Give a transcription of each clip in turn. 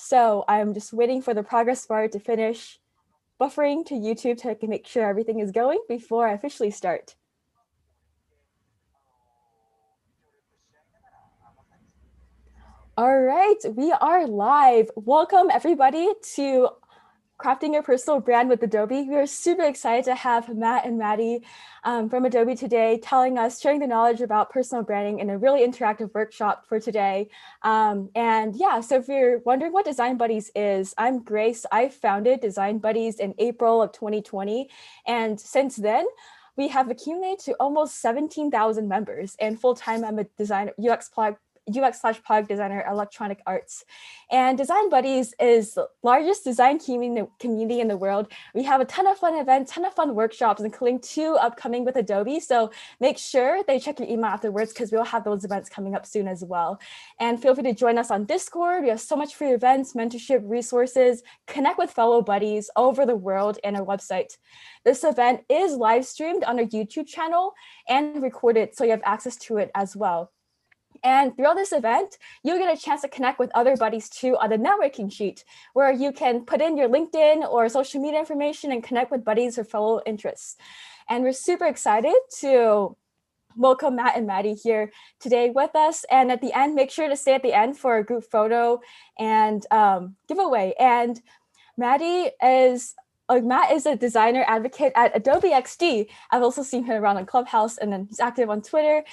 So I'm just waiting for the progress bar to finish buffering to YouTube to make sure everything is going before I officially start. All right, we are live. Welcome everybody to Crafting Your Personal Brand with Adobe. We are super excited to have Matt and Maddie from Adobe today sharing the knowledge about personal branding in a really interactive workshop for today. And yeah, so if you're wondering what Design Buddies is, I'm Grace. I founded Design Buddies in April of 2020. And since then, we have accumulated to almost 17,000 members, and full-time I'm a designer, UX/product designer, electronic arts. And Design Buddies is the largest design community in the world. We have a ton of fun events, ton of fun workshops, including 2 upcoming with Adobe. So make sure they check your email afterwards because we'll have those events coming up soon as well. And feel free to join us on Discord. We have so much free events, mentorship, resources, connect with fellow buddies all over the world, and our website. This event is live streamed on our YouTube channel and recorded, so you have access to it as well. And throughout this event, you'll get a chance to connect with other buddies too on the networking sheet, where you can put in your LinkedIn or social media information and connect with buddies or fellow interests. And we're super excited to welcome Matt and Maddie here today with us. And at the end, make sure to stay at the end for a group photo and giveaway. And Matt is a designer advocate at Adobe XD. I've also seen him around on Clubhouse, and then he's active on Twitter.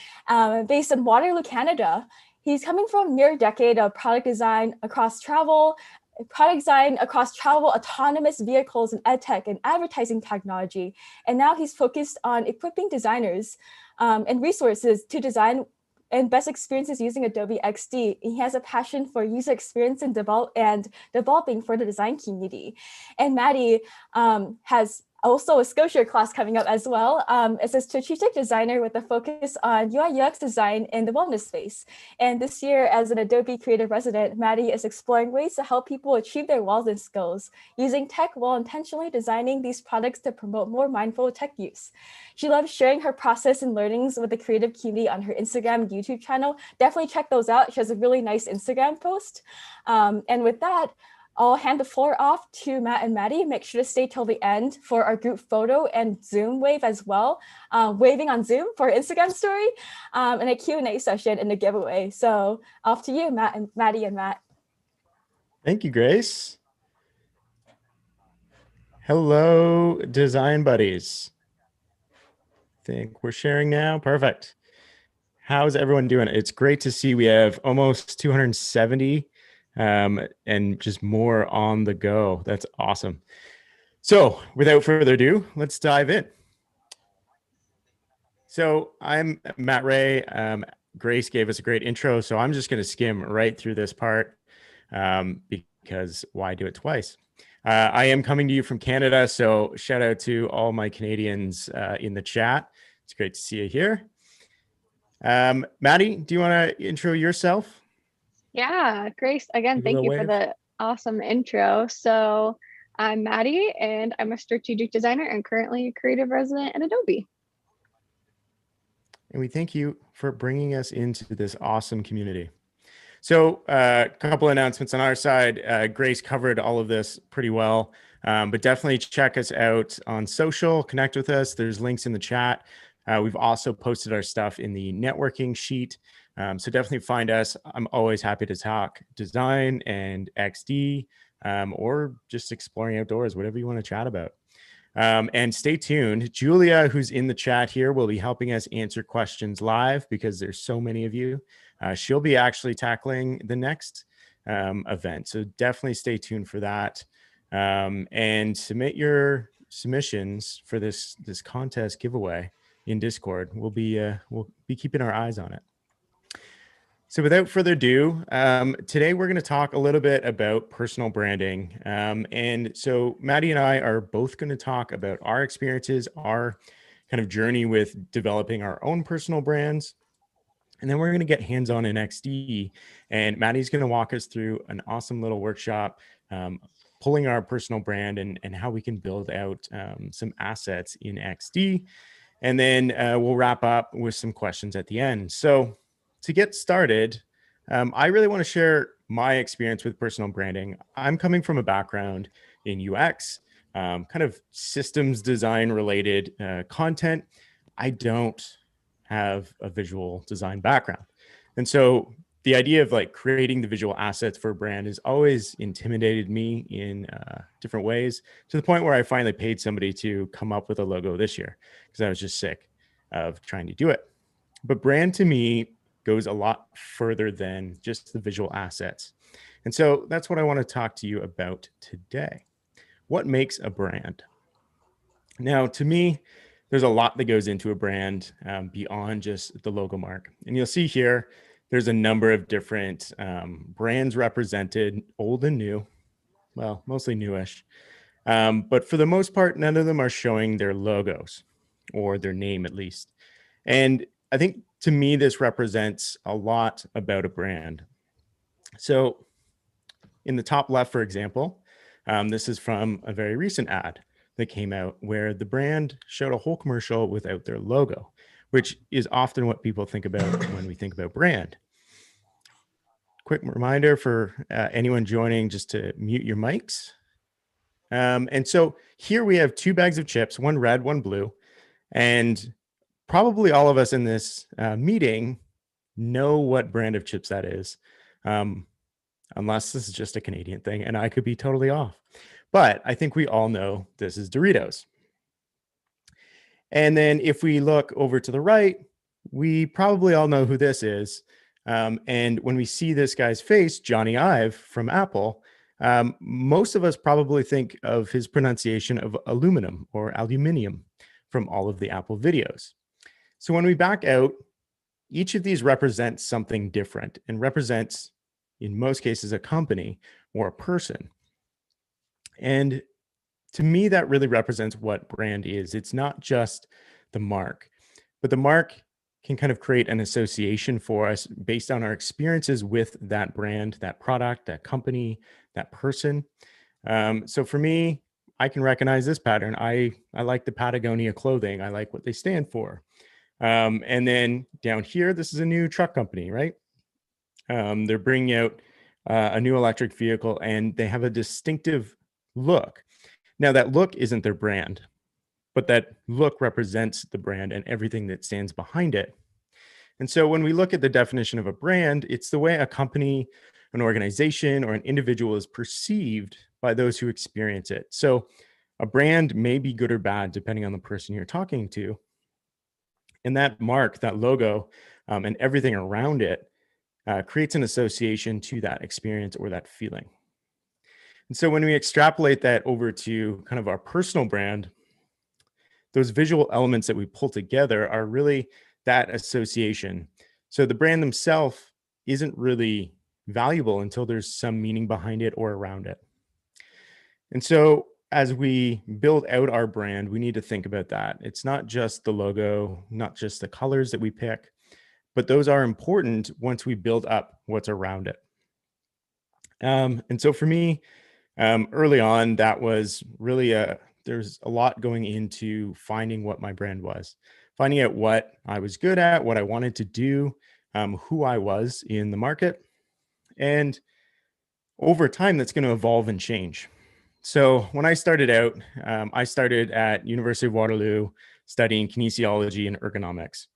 Based in Waterloo, Canada. He's coming from a near decade of product design across travel, autonomous vehicles, and EdTech and advertising technology. And now he's focused on equipping designers and resources to design and best experiences using Adobe XD. He has a passion for user experience and developing for the design community. And Maddie has also a Skillshare class coming up as well. As a strategic designer with a focus on UI UX design in the wellness space. And this year, as an Adobe creative resident, Maddie is exploring ways to help people achieve their wellness goals, using tech while intentionally designing these products to promote more mindful tech use. She loves sharing her process and learnings with the creative community on her Instagram and YouTube channel. Definitely check those out. She has a really nice Instagram post. And with that, I'll hand the floor off to Matt and Maddie. Make sure to stay till the end for our group photo and Zoom wave as well, waving on Zoom for Instagram story, and a Q&A session in the giveaway. So off to you, Maddie and Matt. Thank you, Grace. Hello, Design Buddies. I think we're sharing now. Perfect. How's everyone doing? It's great to see we have almost 270 and just more on the go. That's awesome. So without further ado, let's dive in. So I'm Matt Ray. Grace gave us a great intro, so I'm just going to skim right through this part because why do it twice? I am coming to you from Canada, so shout out to all my Canadians in the chat. It's great to see you here. Maddie, do you want to intro yourself? Yeah, Grace, again, thank you for the awesome intro. So I'm Maddie, and I'm a strategic designer and currently a creative resident at Adobe. And we thank you for bringing us into this awesome community. So a couple announcements on our side. Grace covered all of this pretty well, but definitely check us out on social, connect with us. There's links in the chat. We've also posted our stuff in the networking sheet. So definitely find us. I'm always happy to talk design and XD or just exploring outdoors, whatever you want to chat about. And stay tuned. Julia, who's in the chat here, will be helping us answer questions live because there's so many of you. She'll be actually tackling the next event. So definitely stay tuned for that. And submit your submissions for this contest giveaway in Discord. We'll be keeping our eyes on it. So without further ado, today we're going to talk a little bit about personal branding. And so Maddie and I are both going to talk about our experiences, our kind of journey with developing our own personal brands. And then we're going to get hands-on in XD. And Maddie's going to walk us through an awesome little workshop, pulling our personal brand and how we can build out some assets in XD. And then we'll wrap up with some questions at the end. So to get started, I really want to share my experience with personal branding. I'm coming from a background in UX, kind of systems design related content. I don't have a visual design background. And so the idea of like creating the visual assets for a brand has always intimidated me in different ways, to the point where I finally paid somebody to come up with a logo this year because I was just sick of trying to do it. But brand to me goes a lot further than just the visual assets. And so that's what I want to talk to you about today. What makes a brand? Now, to me, there's a lot that goes into a brand beyond just the logo mark. And you'll see here, there's a number of different brands represented, old and new, well, mostly newish. But for the most part, none of them are showing their logos or their name at least. And I think to me, this represents a lot about a brand. So in the top left, for example, this is from a very recent ad that came out where the brand showed a whole commercial without their logo, which is often what people think about when we think about brand. Quick reminder for anyone joining just to mute your mics. And so here we have 2 bags of chips, one red, one blue, and probably all of us in this meeting know what brand of chips that is, unless this is just a Canadian thing, and I could be totally off. But I think we all know this is Doritos. And then if we look over to the right, we probably all know who this is. And when we see this guy's face, Johnny Ive from Apple, most of us probably think of his pronunciation of aluminum or aluminium from all of the Apple videos. So when we back out, each of these represents something different and represents, in most cases, a company or a person. And to me, that really represents what brand is. It's not just the mark, but the mark can kind of create an association for us based on our experiences with that brand, that product, that company, that person. So for me, I can recognize this pattern. I like the Patagonia clothing. I like what they stand for. And then down here, this is a new truck company, right? They're bringing out a new electric vehicle and they have a distinctive look. Now that look isn't their brand, but that look represents the brand and everything that stands behind it. And so when we look at the definition of a brand, it's the way a company, an organization, or an individual is perceived by those who experience it. So a brand may be good or bad depending on the person you're talking to. And that mark, that logo, and everything around it creates an association to that experience or that feeling. And so when we extrapolate that over to kind of our personal brand, those visual elements that we pull together are really that association. So the brand themselves isn't really valuable until there's some meaning behind it or around it. And so as we build out our brand, we need to think about that. It's not just the logo, not just the colors that we pick, but those are important once we build up what's around it. And so for me, early on, that was really there's a lot going into finding what my brand was, finding out what I was good at, what I wanted to do, who I was in the market. And over time, that's going to evolve and change. So when I started out, I started at University of Waterloo studying kinesiology and ergonomics.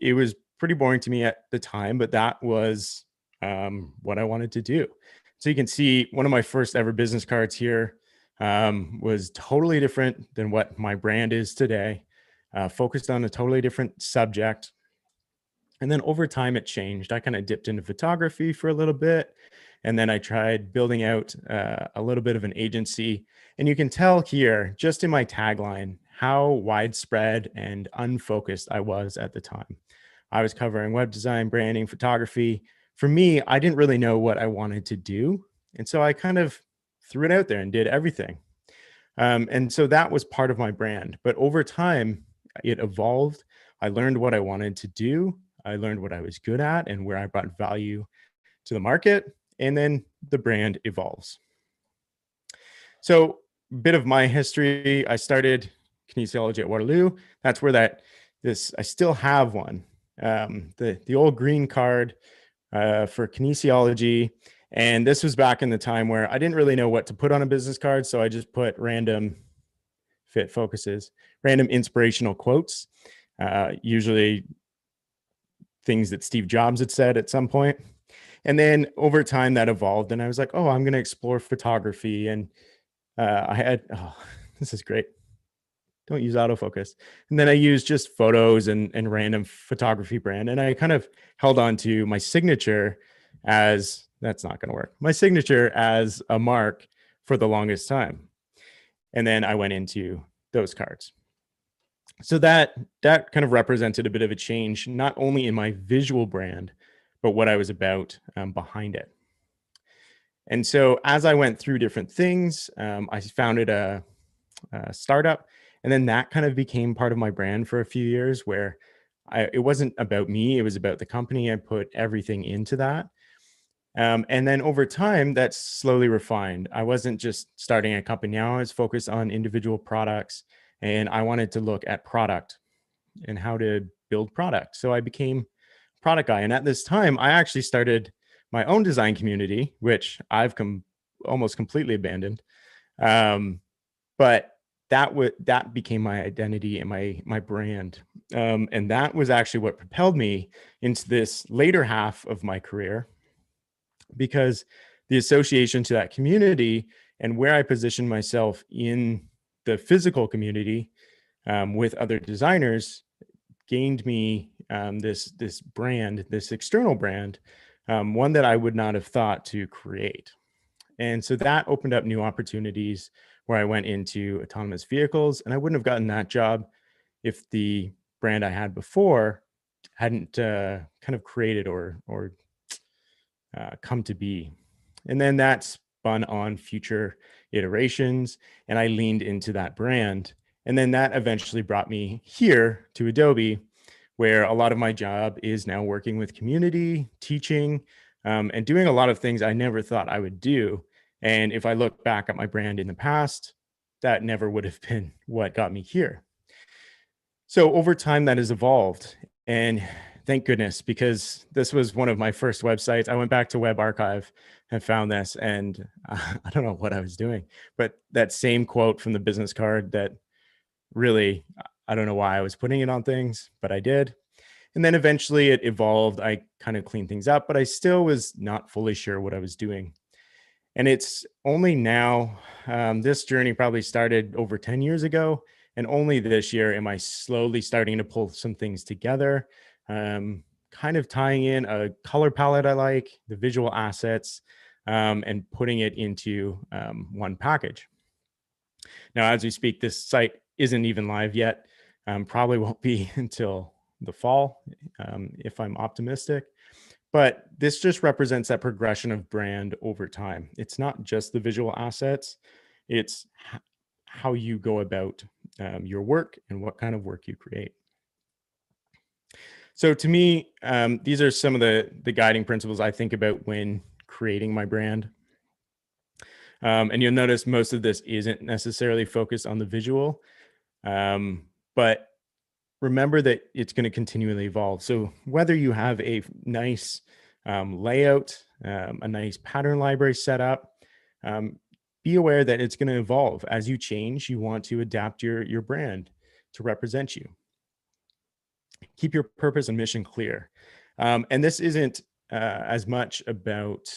It was pretty boring to me at the time, but that was what I wanted to do. So you can see one of my first ever business cards here was totally different than what my brand is today, focused on a totally different subject. And then over time, it changed. I kind of dipped into photography for a little bit. And then I tried building out a little bit of an agency. And you can tell here, just in my tagline, how widespread and unfocused I was at the time. I was covering web design, branding, photography. For me, I didn't really know what I wanted to do. And so I kind of threw it out there and did everything. And so that was part of my brand. But over time, it evolved. I learned what I wanted to do. I learned what I was good at and where I brought value to the market. And then the brand evolves. So a bit of my history, I started kinesiology at Waterloo. That's where I still have one. The old green card for kinesiology. And this was back in the time where I didn't really know what to put on a business card. So I just put random fit focuses, random inspirational quotes, usually things that Steve Jobs had said at some point. And then over time that evolved, and I was like, oh, I'm going to explore photography. And I had, oh, this is great. Don't use autofocus. And then I used just photos and random photography brand. And I kind of held on to my signature as, that's not going to work, my signature as a mark for the longest time. And then I went into those cards. So that kind of represented a bit of a change, not only in my visual brand, but what I was about behind it. And so as I went through different things, I founded a startup, and then that kind of became part of my brand for a few years, where it wasn't about me, it was about the company. I put everything into that. And then over time, that's slowly refined. I wasn't just starting a company now, I was focused on individual products, and I wanted to look at product and how to build product. So I became a product guy. And at this time, I actually started my own design community, which I've almost completely abandoned. But that became my identity and my brand. And that was actually what propelled me into this later half of my career, because the association to that community and where I positioned myself in the physical community with other designers gained me this brand, this external brand, one that I would not have thought to create. And so that opened up new opportunities where I went into autonomous vehicles, and I wouldn't have gotten that job if the brand I had before hadn't kind of created or come to be. And then that spun on future iterations, and I leaned into that brand. And then that eventually brought me here to Adobe, where a lot of my job is now working with community, teaching, and doing a lot of things I never thought I would do. And if I look back at my brand in the past, that never would have been what got me here. So over time, that has evolved. And thank goodness, because this was one of my first websites. I went back to Web Archive and found this, and I don't know what I was doing, but that same quote from the business card that really, I don't know why I was putting it on things, but I did. And then eventually it evolved. I kind of cleaned things up, but I still was not fully sure what I was doing. And it's only now, this journey probably started over 10 years ago. And only this year am I slowly starting to pull some things together, kind of tying in a color palette I like, the visual assets, and putting it into one package. Now, as we speak, this site isn't even live yet. Probably won't be until the fall, if I'm optimistic. But this just represents that progression of brand over time. It's not just the visual assets, it's how you go about your work and what kind of work you create. So to me, these are some of the guiding principles I think about when creating my brand. And you'll notice most of this isn't necessarily focused on the visual, but remember that it's going to continually evolve. So whether you have a nice layout, a nice pattern library set up, be aware that it's going to evolve. As you change, you want to adapt your brand to represent you. Keep your purpose and mission clear. And this isn't as much about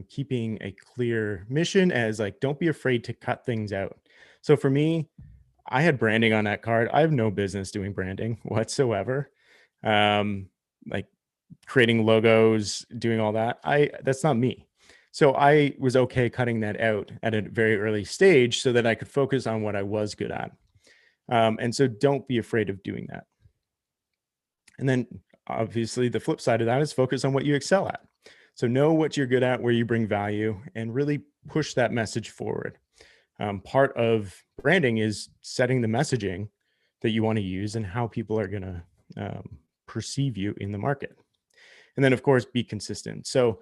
keeping a clear mission as like, don't be afraid to cut things out. So for me, I had branding on that card. I have no business doing branding whatsoever. Like creating logos, doing all that. That's not me. So I was okay cutting that out at a very early stage so that I could focus on what I was good at. And so don't be afraid of doing that. And then obviously the flip side of that is focus on what you excel at. So know what you're good at, where you bring value, and really push that message forward. Part of branding is setting the messaging that you want to use and how people are going to perceive you in the market. And then, of course, be consistent. So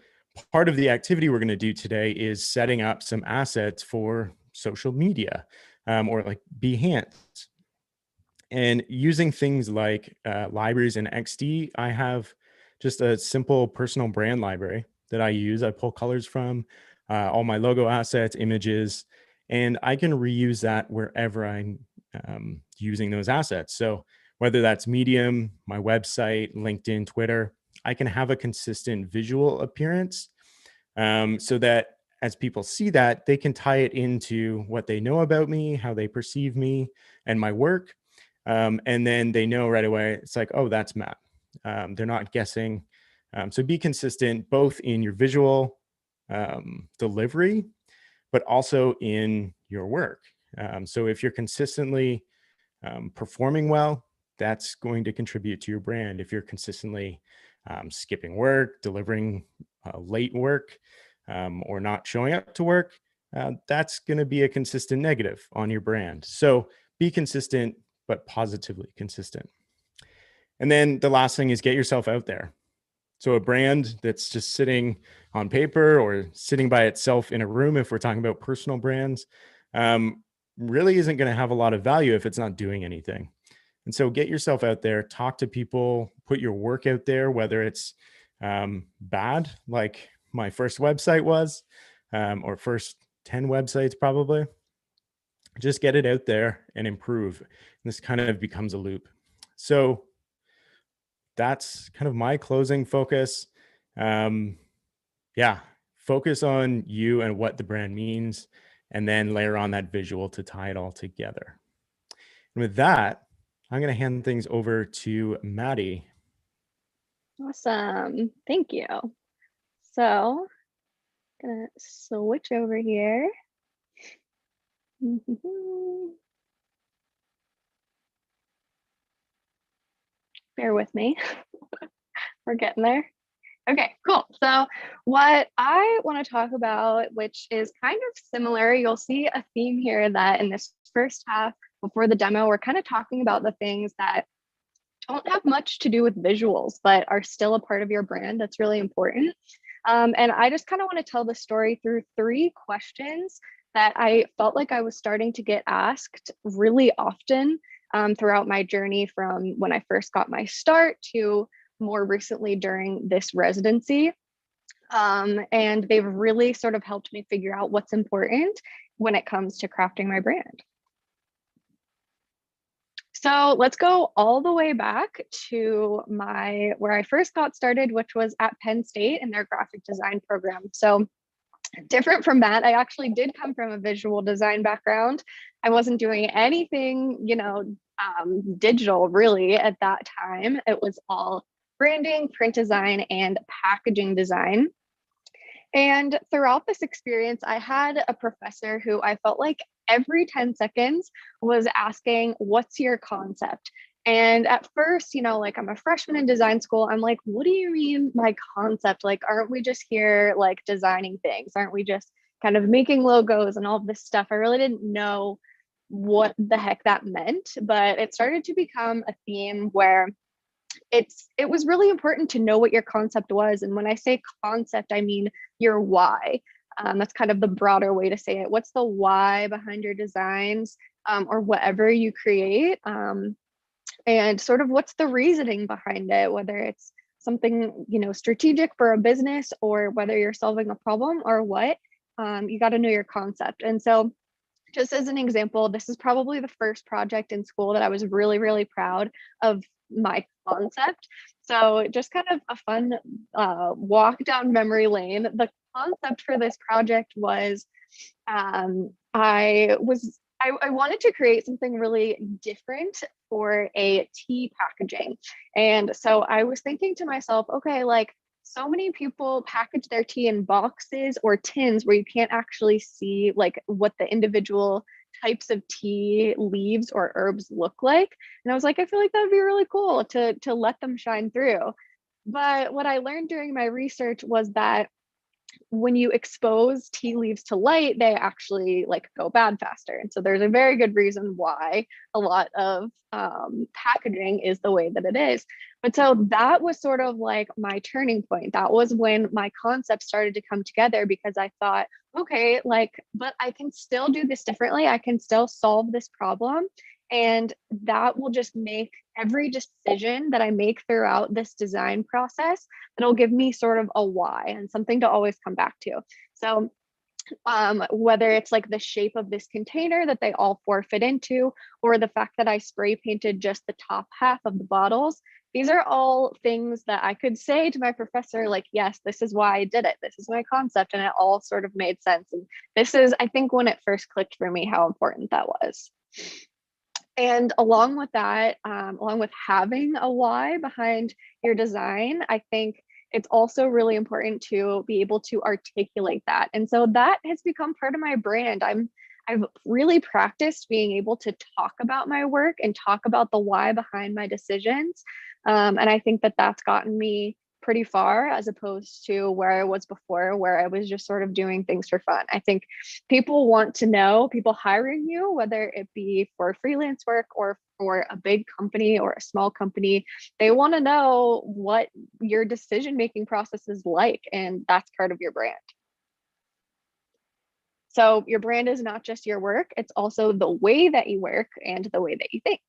part of the activity we're going to do today is setting up some assets for social media or like Behance. And using things like libraries in XD, I have just a simple personal brand library that I use. I pull colors from, all my logo assets, images, and I can reuse that wherever I'm using those assets. So whether that's Medium, my website, LinkedIn, Twitter, I can have a consistent visual appearance, so that as people see that, they can tie it into what they know about me, how they perceive me and my work. And then they know right away, it's like, oh, that's Matt. They're not guessing. So be consistent both in your visual delivery, but also in your work. So if you're consistently performing well, that's going to contribute to your brand. If you're consistently skipping work, delivering late work, or not showing up to work, that's going to be a consistent negative on your brand. So be consistent, but positively consistent. And then the last thing is get yourself out there. So a brand that's just sitting on paper or sitting by itself in a room, if we're talking about personal brands, really isn't going to have a lot of value if it's not doing anything. And so get yourself out there, talk to people, put your work out there, whether it's bad, like my first website was, or first 10 websites probably. Just get it out there and improve. And this kind of becomes a loop. So that's kind of my closing focus. Yeah, focus on you and what the brand means, and then layer on that visual to tie it all together. And with that, I'm going to hand things over to Maddie. Awesome. Thank you. So I'm going to switch over here. Bear with me. We're getting there. Okay, cool. So what I want to talk about, which is kind of similar, you'll see a theme here that in this first half before the demo, we're kind of talking about the things that don't have much to do with visuals, but are still a part of your brand. That's really important. And I just kind of want to tell the story through 3 questions that I felt like I was starting to get asked really often throughout my journey, from when I first got my start to more recently during this residency. And they've really sort of helped me figure out what's important when it comes to crafting my brand. So let's go all the way back to where I first got started, which was at Penn State in their graphic design program. So different from that, I actually did come from a visual design background. I wasn't doing anything, digital really at that time. It was all branding, print design, and packaging design. And throughout this experience, I had a professor who I felt like every 10 seconds was asking, what's your concept? And at first, like, I'm a freshman in design school. I'm like, what do you mean my concept? Like, aren't we just here like designing things? Aren't we just kind of making logos and all of this stuff? I really didn't know what the heck that meant, but it started to become a theme where it was really important to know what your concept was. And when I say concept, I mean your why. That's kind of the broader way to say it. What's the why behind your designs, or whatever you create? And sort of what's the reasoning behind it, whether it's something, strategic for a business, or whether you're solving a problem or what. You got to know your concept. And so just as an example, this is probably the first project in school that I was really, really proud of my concept. So just kind of a fun walk down memory lane. The concept for this project was I wanted to create something really different for a tea packaging. And so I was thinking to myself, okay, like, so many people package their tea in boxes or tins where you can't actually see like what the individual types of tea leaves or herbs look like. And I was like, I feel like that would be really cool to let them shine through. But what I learned during my research was that when you expose tea leaves to light, they actually like go bad faster. And so there's a very good reason why a lot of packaging is the way that it is. But so that was sort of like my turning point. That was when my concept started to come together, because I thought, okay, like, but I can still do this differently. I can still solve this problem. And that will just make every decision that I make throughout this design process, it'll give me sort of a why and something to always come back to. So whether it's like the shape of this container that they all four fit into, or the fact that I spray painted just the top half of the bottles, these are all things that I could say to my professor, like, yes, this is why I did it. This is my concept. And it all sort of made sense. And this is, I think, when it first clicked for me, how important that was. And along with that, along with having a why behind your design, I think it's also really important to be able to articulate that. And so that has become part of my brand. I've really practiced being able to talk about my work and talk about the why behind my decisions. And I think that that's gotten me pretty far, as opposed to where I was before, where I was just sort of doing things for fun. I think people want to know, people hiring you, whether it be for freelance work or for a big company or a small company, they want to know what your decision-making process is like, and that's part of your brand. So your brand is not just your work, it's also the way that you work and the way that you think.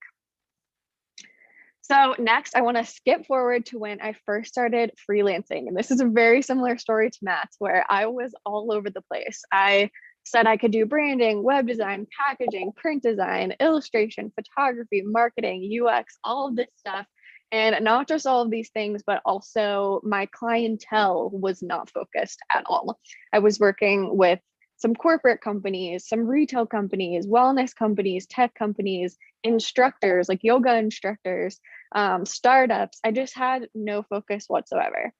So next, I want to skip forward to when I first started freelancing. And this is a very similar story to Matt's, where I was all over the place. I said I could do branding, web design, packaging, print design, illustration, photography, marketing, UX, all of this stuff. And not just all of these things, but also my clientele was not focused at all. I was working with some corporate companies, some retail companies, wellness companies, tech companies, instructors, like yoga instructors, startups. I just had no focus whatsoever.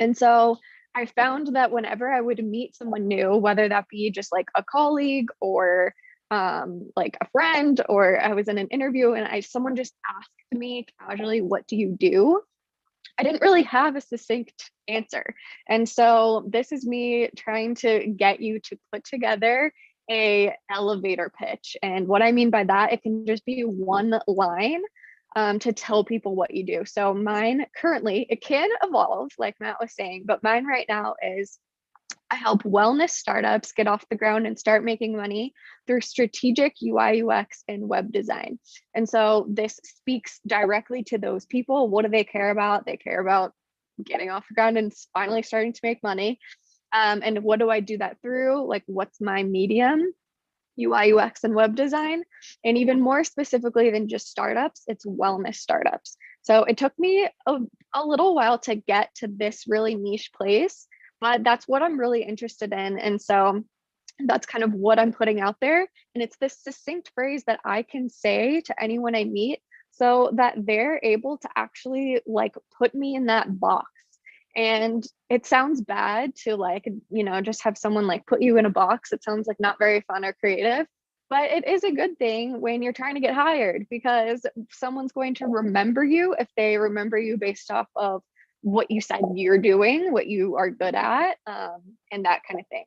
And so I found that whenever I would meet someone new, whether that be just like a colleague or like a friend, or I was in an interview and someone just asked me casually, "What do you do?" I didn't really have a succinct answer. And so this is me trying to get you to put together a elevator pitch. And what I mean by that, it can just be one line to tell people what you do. So mine currently, it can evolve, like Matt was saying, but mine right now is I help wellness startups get off the ground and start making money through strategic UI, UX, and web design. And so this speaks directly to those people. What do they care about? They care about getting off the ground and finally starting to make money. And what do I do that through? Like, what's my medium? UI, UX, and web design. And even more specifically than just startups, it's wellness startups. So it took me a little while to get to this really niche place, but that's what I'm really interested in. And so that's kind of what I'm putting out there. And it's this succinct phrase that I can say to anyone I meet so that they're able to actually like put me in that box. And it sounds bad to like, you know, just have someone like put you in a box. It sounds like not very fun or creative, but it is a good thing when you're trying to get hired, because someone's going to remember you if they remember you based off of what you said you're doing, what you are good at, and that kind of thing.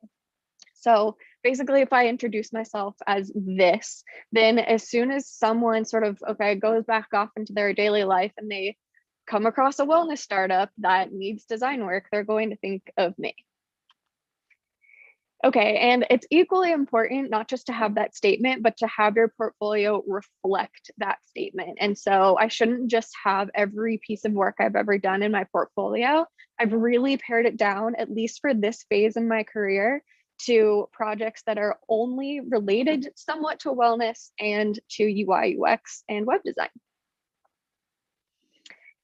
So basically, if I introduce myself as this, then as soon as someone sort of, okay, goes back off into their daily life and they come across a wellness startup that needs design work, they're going to think of me. Okay, and it's equally important not just to have that statement, but to have your portfolio reflect that statement. And so I shouldn't just have every piece of work I've ever done in my portfolio. I've really pared it down, at least for this phase in my career, to projects that are only related somewhat to wellness and to UI, UX, and web design.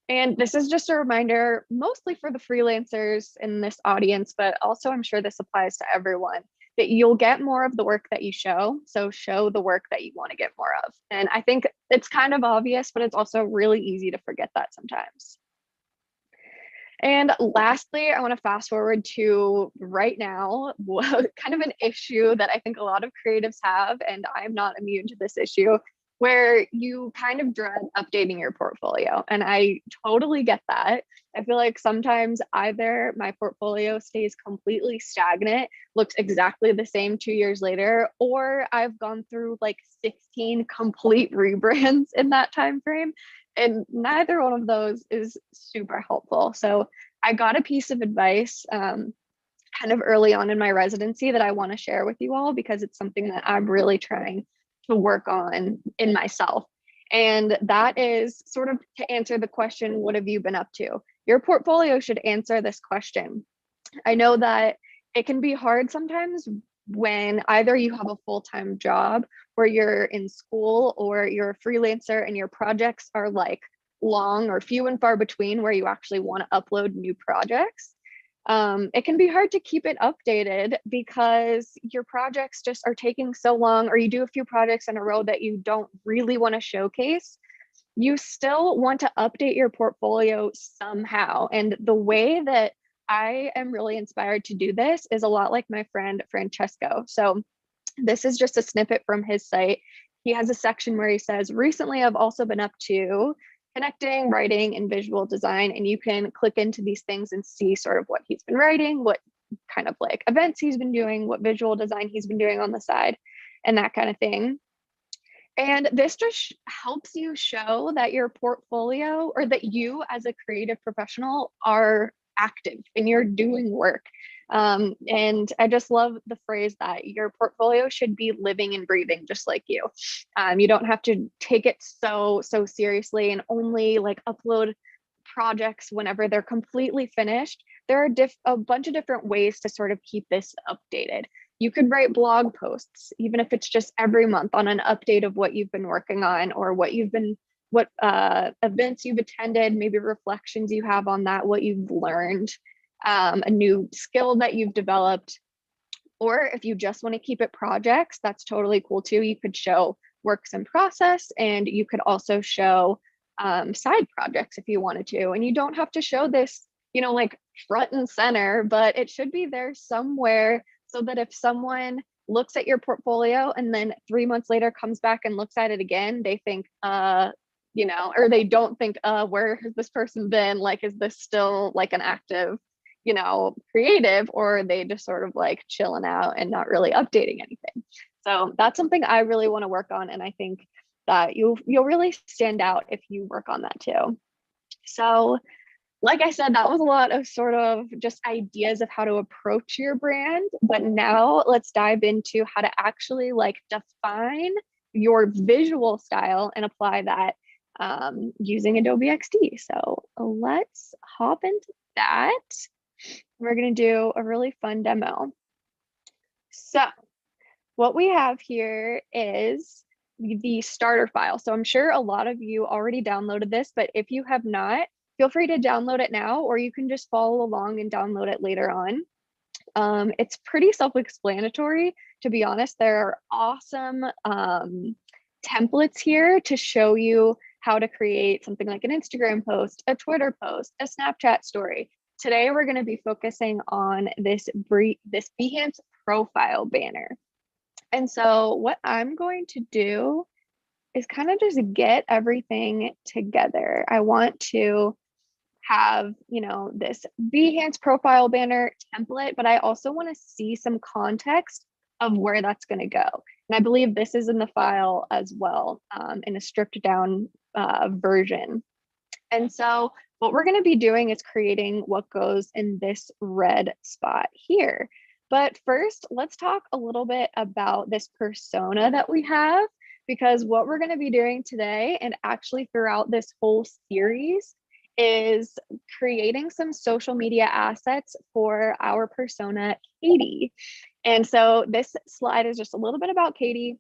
And this is just a reminder, mostly for the freelancers in this audience, but also I'm sure this applies to everyone, that you'll get more of the work that you show. So show the work that you want to get more of. And I think it's kind of obvious, but it's also really easy to forget that sometimes. And lastly, I want to fast forward to right now, kind of an issue that I think a lot of creatives have, and I'm not immune to this issue, where you kind of dread updating your portfolio. And I totally get that. I feel like sometimes either my portfolio stays completely stagnant, looks exactly the same 2 years later, or I've gone through like 16 complete rebrands in that time frame. And neither one of those is super helpful. So I got a piece of advice kind of early on in my residency that I want to share with you all, because it's something that I'm really trying to work on in myself. And that is sort of to answer the question, what have you been up to? Your portfolio should answer this question. I know that it can be hard sometimes when either you have a full-time job or you're in school or you're a freelancer and your projects are like long or few and far between where you actually want to upload new projects. It can be hard to keep it updated because your projects just are taking so long, or you do a few projects in a row that you don't really want to showcase. You still want to update your portfolio somehow. And the way that I am really inspired to do this is a lot like my friend Francesco. So this is just a snippet from his site. He has a section where he says, recently I've also been up to connecting, writing, and visual design. And you can click into these things and see sort of what he's been writing, what kind of like events he's been doing, what visual design he's been doing on the side, and that kind of thing. And this just helps you show that your portfolio, or that you as a creative professional are active and you're doing work. And I just love the phrase that your portfolio should be living and breathing just like you. You don't have to take it so seriously and only like upload projects whenever they're completely finished. There are a bunch of different ways to sort of keep this updated. You could write blog posts, even if it's just every month, on an update of what you've been working on, or what events you've attended, maybe reflections you have on that, what you've learned, a new skill that you've developed. Or if you just want to keep it projects, that's totally cool too. You could show works in process, and you could also show side projects if you wanted to. And you don't have to show this, like front and center, but it should be there somewhere, so that if someone looks at your portfolio and then 3 months later comes back and looks at it again, they think, or they don't think, where has this person been? Like, is this still like an active, creative, or are they just sort of like chilling out and not really updating anything? So that's something I really want to work on. And I think that you'll really stand out if you work on that too. So like I said, that was a lot of sort of just ideas of how to approach your brand. But now let's dive into how to actually like define your visual style and apply that using Adobe XD. So let's hop into that. We're going to do a really fun demo. So what we have here is the starter file. So I'm sure a lot of you already downloaded this, but if you have not, feel free to download it now, or you can just follow along and download it later on. It's pretty self-explanatory, to be honest. There are awesome templates here to show you how to create something like an Instagram post, a Twitter post, a Snapchat story. Today, we're going to be focusing on this Behance profile banner. And so what I'm going to do is kind of just get everything together. I want to have, this Behance profile banner template, but I also want to see some context of where that's going to go. And I believe this is in the file as well, in a stripped down version. And so what we're going to be doing is creating what goes in this red spot here. But first, let's talk a little bit about this persona that we have, because what we're going to be doing today, and actually throughout this whole series, is creating some social media assets for our persona, Katie. And so this slide is just a little bit about Katie.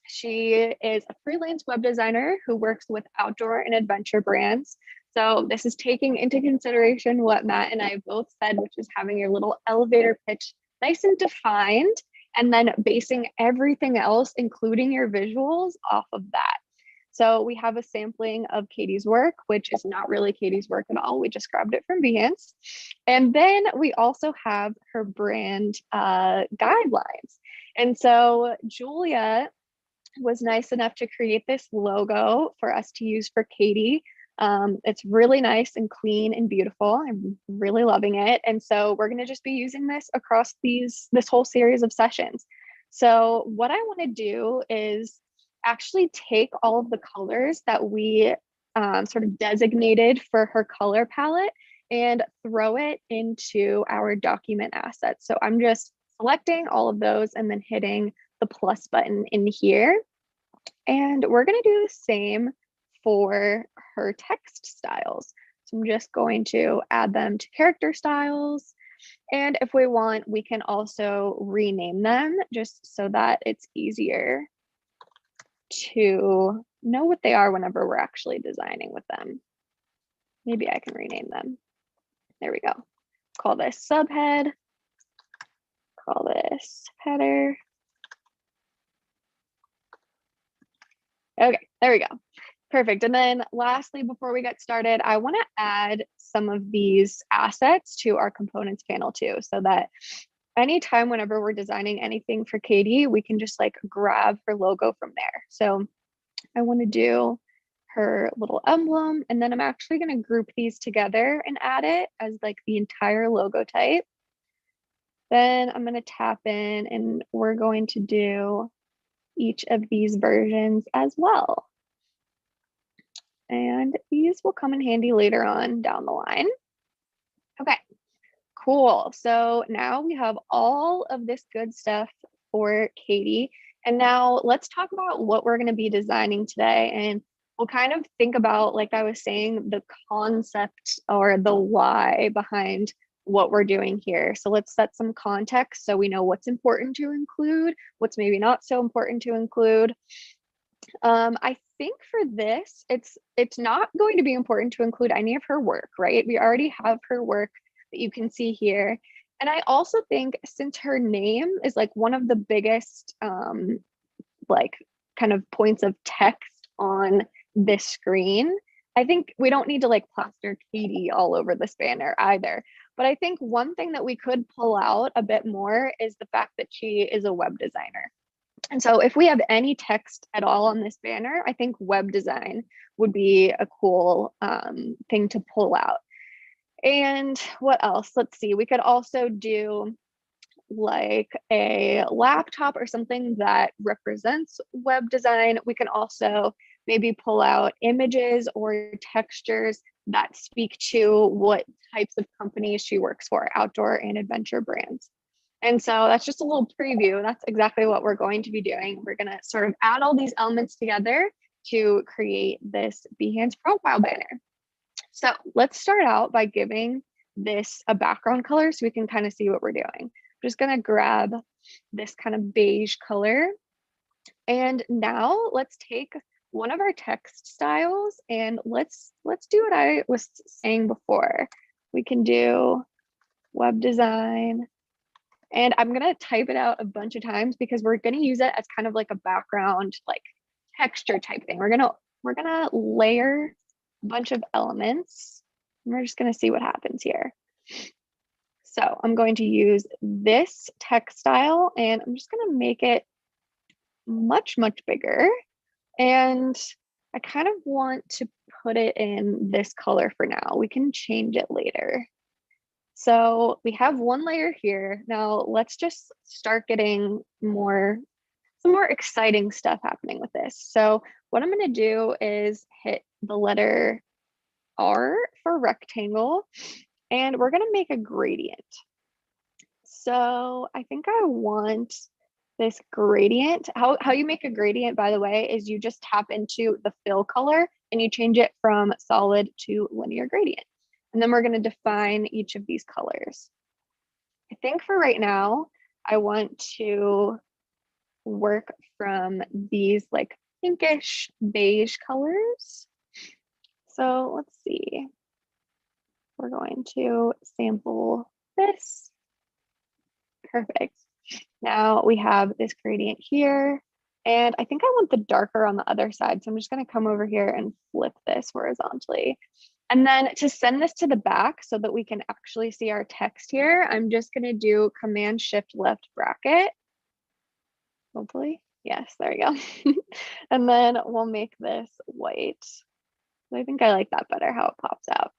She is a freelance web designer who works with outdoor and adventure brands. So this is taking into consideration what Matt and I both said, which is having your little elevator pitch nice and defined, and then basing everything else, including your visuals, off of that. So we have a sampling of Katie's work, which is not really Katie's work at all. We just grabbed it from Behance. And then we also have her brand guidelines. And so Julia was nice enough to create this logo for us to use for Katie. It's really nice and clean and beautiful. I'm really loving it. And so we're going to just be using this across this whole series of sessions. So what I want to do is actually take all of the colors that we sort of designated for her color palette and throw it into our document assets. So I'm just selecting all of those and then hitting the plus button in here. And we're going to do the same for her text styles. So I'm just going to add them to character styles. And if we want, we can also rename them just so that it's easier to know what they are whenever we're actually designing with them. Maybe I can rename them. There we go. Call this subhead. Call this header. Okay, there we go. Perfect. And then lastly, before we get started, I want to add some of these assets to our components panel too, so that anytime whenever we're designing anything for Katie, we can just like grab her logo from there. So I want to do her little emblem, and then I'm actually going to group these together and add it as like the entire logo type. Then I'm going to tap in and we're going to do each of these versions as well. And these will come in handy later on down the line. Okay, cool. So now we have all of this good stuff for Katie. And now let's talk about what we're going to be designing today. And we'll kind of think about, like I was saying, the concept or the why behind what we're doing here. So let's set some context so we know what's important to include, what's maybe not so important to include. I think for this, it's not going to be important to include any of her work, right? We already have her work that you can see here. And I also think since her name is like one of the biggest like kind of points of text on this screen, I think we don't need to like plaster Katie all over this banner either. But I think one thing that we could pull out a bit more is the fact that she is a web designer. And so if we have any text at all on this banner, I think web design would be a cool thing to pull out. And what else? Let's see, we could also do like a laptop or something that represents web design. We can also maybe pull out images or textures that speak to what types of companies she works for, outdoor and adventure brands. And so that's just a little preview. That's exactly what we're going to be doing. We're going to sort of add all these elements together to create this Behance profile banner. So let's start out by giving this a background color so we can kind of see what we're doing. I'm just going to grab this kind of beige color. And now let's take one of our text styles and let's do what I was saying before. We can do web design. And I'm going to type it out a bunch of times because we're going to use it as kind of like a background, like texture type thing. We're going to layer a bunch of elements. And we're just going to see what happens here. So I'm going to use this text style and I'm just going to make it much, much bigger. And I kind of want to put it in this color for now. We can change it later. So we have one layer here. Now let's just start getting some more exciting stuff happening with this. So what I'm going to do is hit the letter R for rectangle, and we're going to make a gradient. So I think I want this gradient. How you make a gradient, by the way, is you just tap into the fill color and you change it from solid to linear gradient. And then we're going to define each of these colors. I think for right now, I want to work from these like pinkish beige colors. So let's see. We're going to sample this. Perfect. Now we have this gradient here. And I think I want the darker on the other side. So I'm just going to come over here and flip this horizontally. And then to send this to the back so that we can actually see our text here, I'm just going to do Command Shift Left bracket. Hopefully. Yes, there we go. And then we'll make this white. I think I like that better, how it pops out.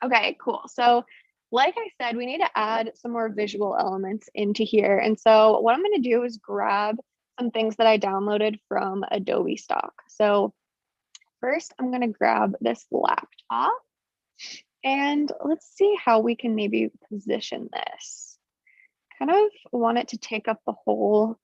Okay, cool. So like I said, we need to add some more visual elements into here. And so what I'm going to do is grab some things that I downloaded from Adobe stock. So first, I'm going to grab this laptop and let's see how we can maybe position this. Kind of want it to take up the whole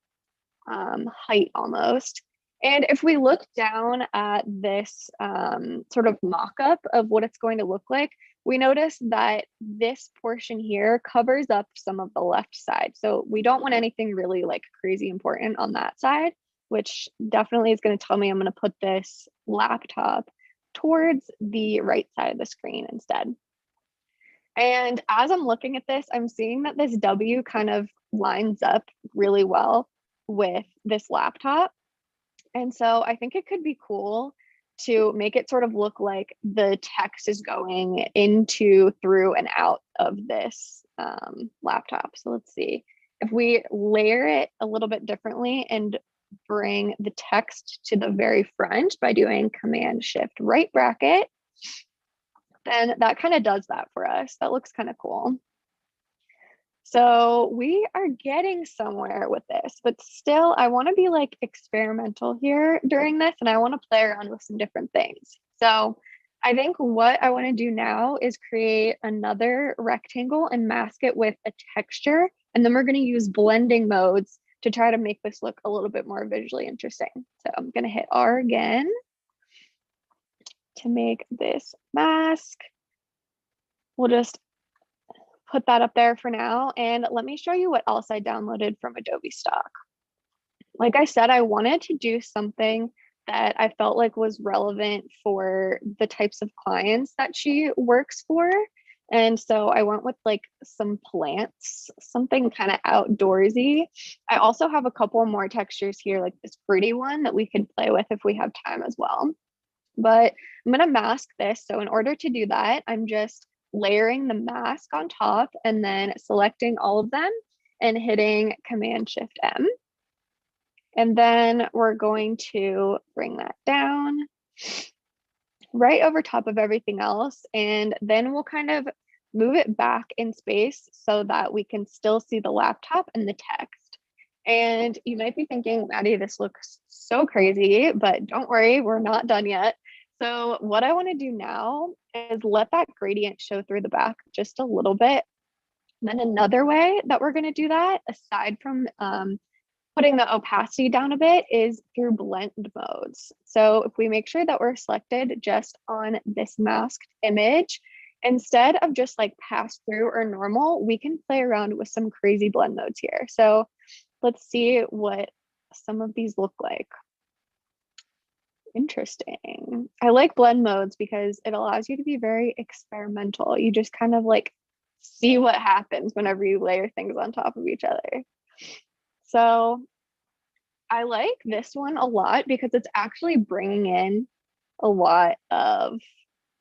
height almost. And if we look down at this sort of mock-up of what it's going to look like, we notice that this portion here covers up some of the left side. So we don't want anything really like crazy important on that side, which definitely is going to tell me I'm going to put this laptop towards the right side of the screen instead. And as I'm looking at this, I'm seeing that this W kind of lines up really well with this laptop. And so I think it could be cool to make it sort of look like the text is going into, through, and out of this laptop. So let's see. If we layer it a little bit differently and bring the text to the very front by doing Command Shift right bracket, then that kind of does that for us. That looks kind of cool. So we are getting somewhere with this, but still I want to be like experimental here during this, and I want to play around with some different things. So I think what I want to do now is create another rectangle and mask it with a texture. And then we're going to use blending modes to try to make this look a little bit more visually interesting. So I'm going to hit R again to make this mask. We'll just put that up there for now. And let me show you what else I downloaded from Adobe Stock. Like I said, I wanted to do something that I felt like was relevant for the types of clients that she works for. And so I went with like some plants, something kind of outdoorsy. I also have a couple more textures here, like this pretty one that we could play with if we have time as well. But I'm going to mask this. So in order to do that, I'm just layering the mask on top and then selecting all of them and hitting Command Shift M. And then we're going to bring that down right over top of everything else. And then we'll kind of move it back in space so that we can still see the laptop and the text. And you might be thinking, Maddie, this looks so crazy, but don't worry, we're not done yet. So what I want to do now is let that gradient show through the back just a little bit. And then another way that we're going to do that, aside from putting the opacity down a bit, is through blend modes. So if we make sure that we're selected just on this masked image, instead of just like pass through or normal, we can play around with some crazy blend modes here. So let's see what some of these look like. Interesting. I like blend modes because it allows you to be very experimental. You just kind of like see what happens whenever you layer things on top of each other. So I like this one a lot because it's actually bringing in a lot of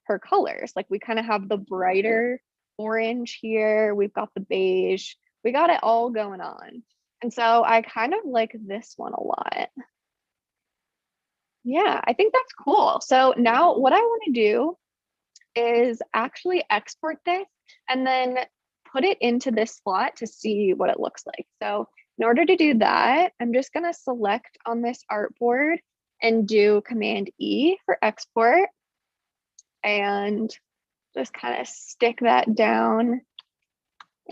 her colors. Like we kind of have the brighter orange here. We've got the beige. We got it all going on. And so I kind of like this one a lot. Yeah, I think that's cool. So now what I want to do is actually export this and then put it into this slot to see what it looks like. So in order to do that, I'm just going to select on this artboard and do Command E for export and just kind of stick that down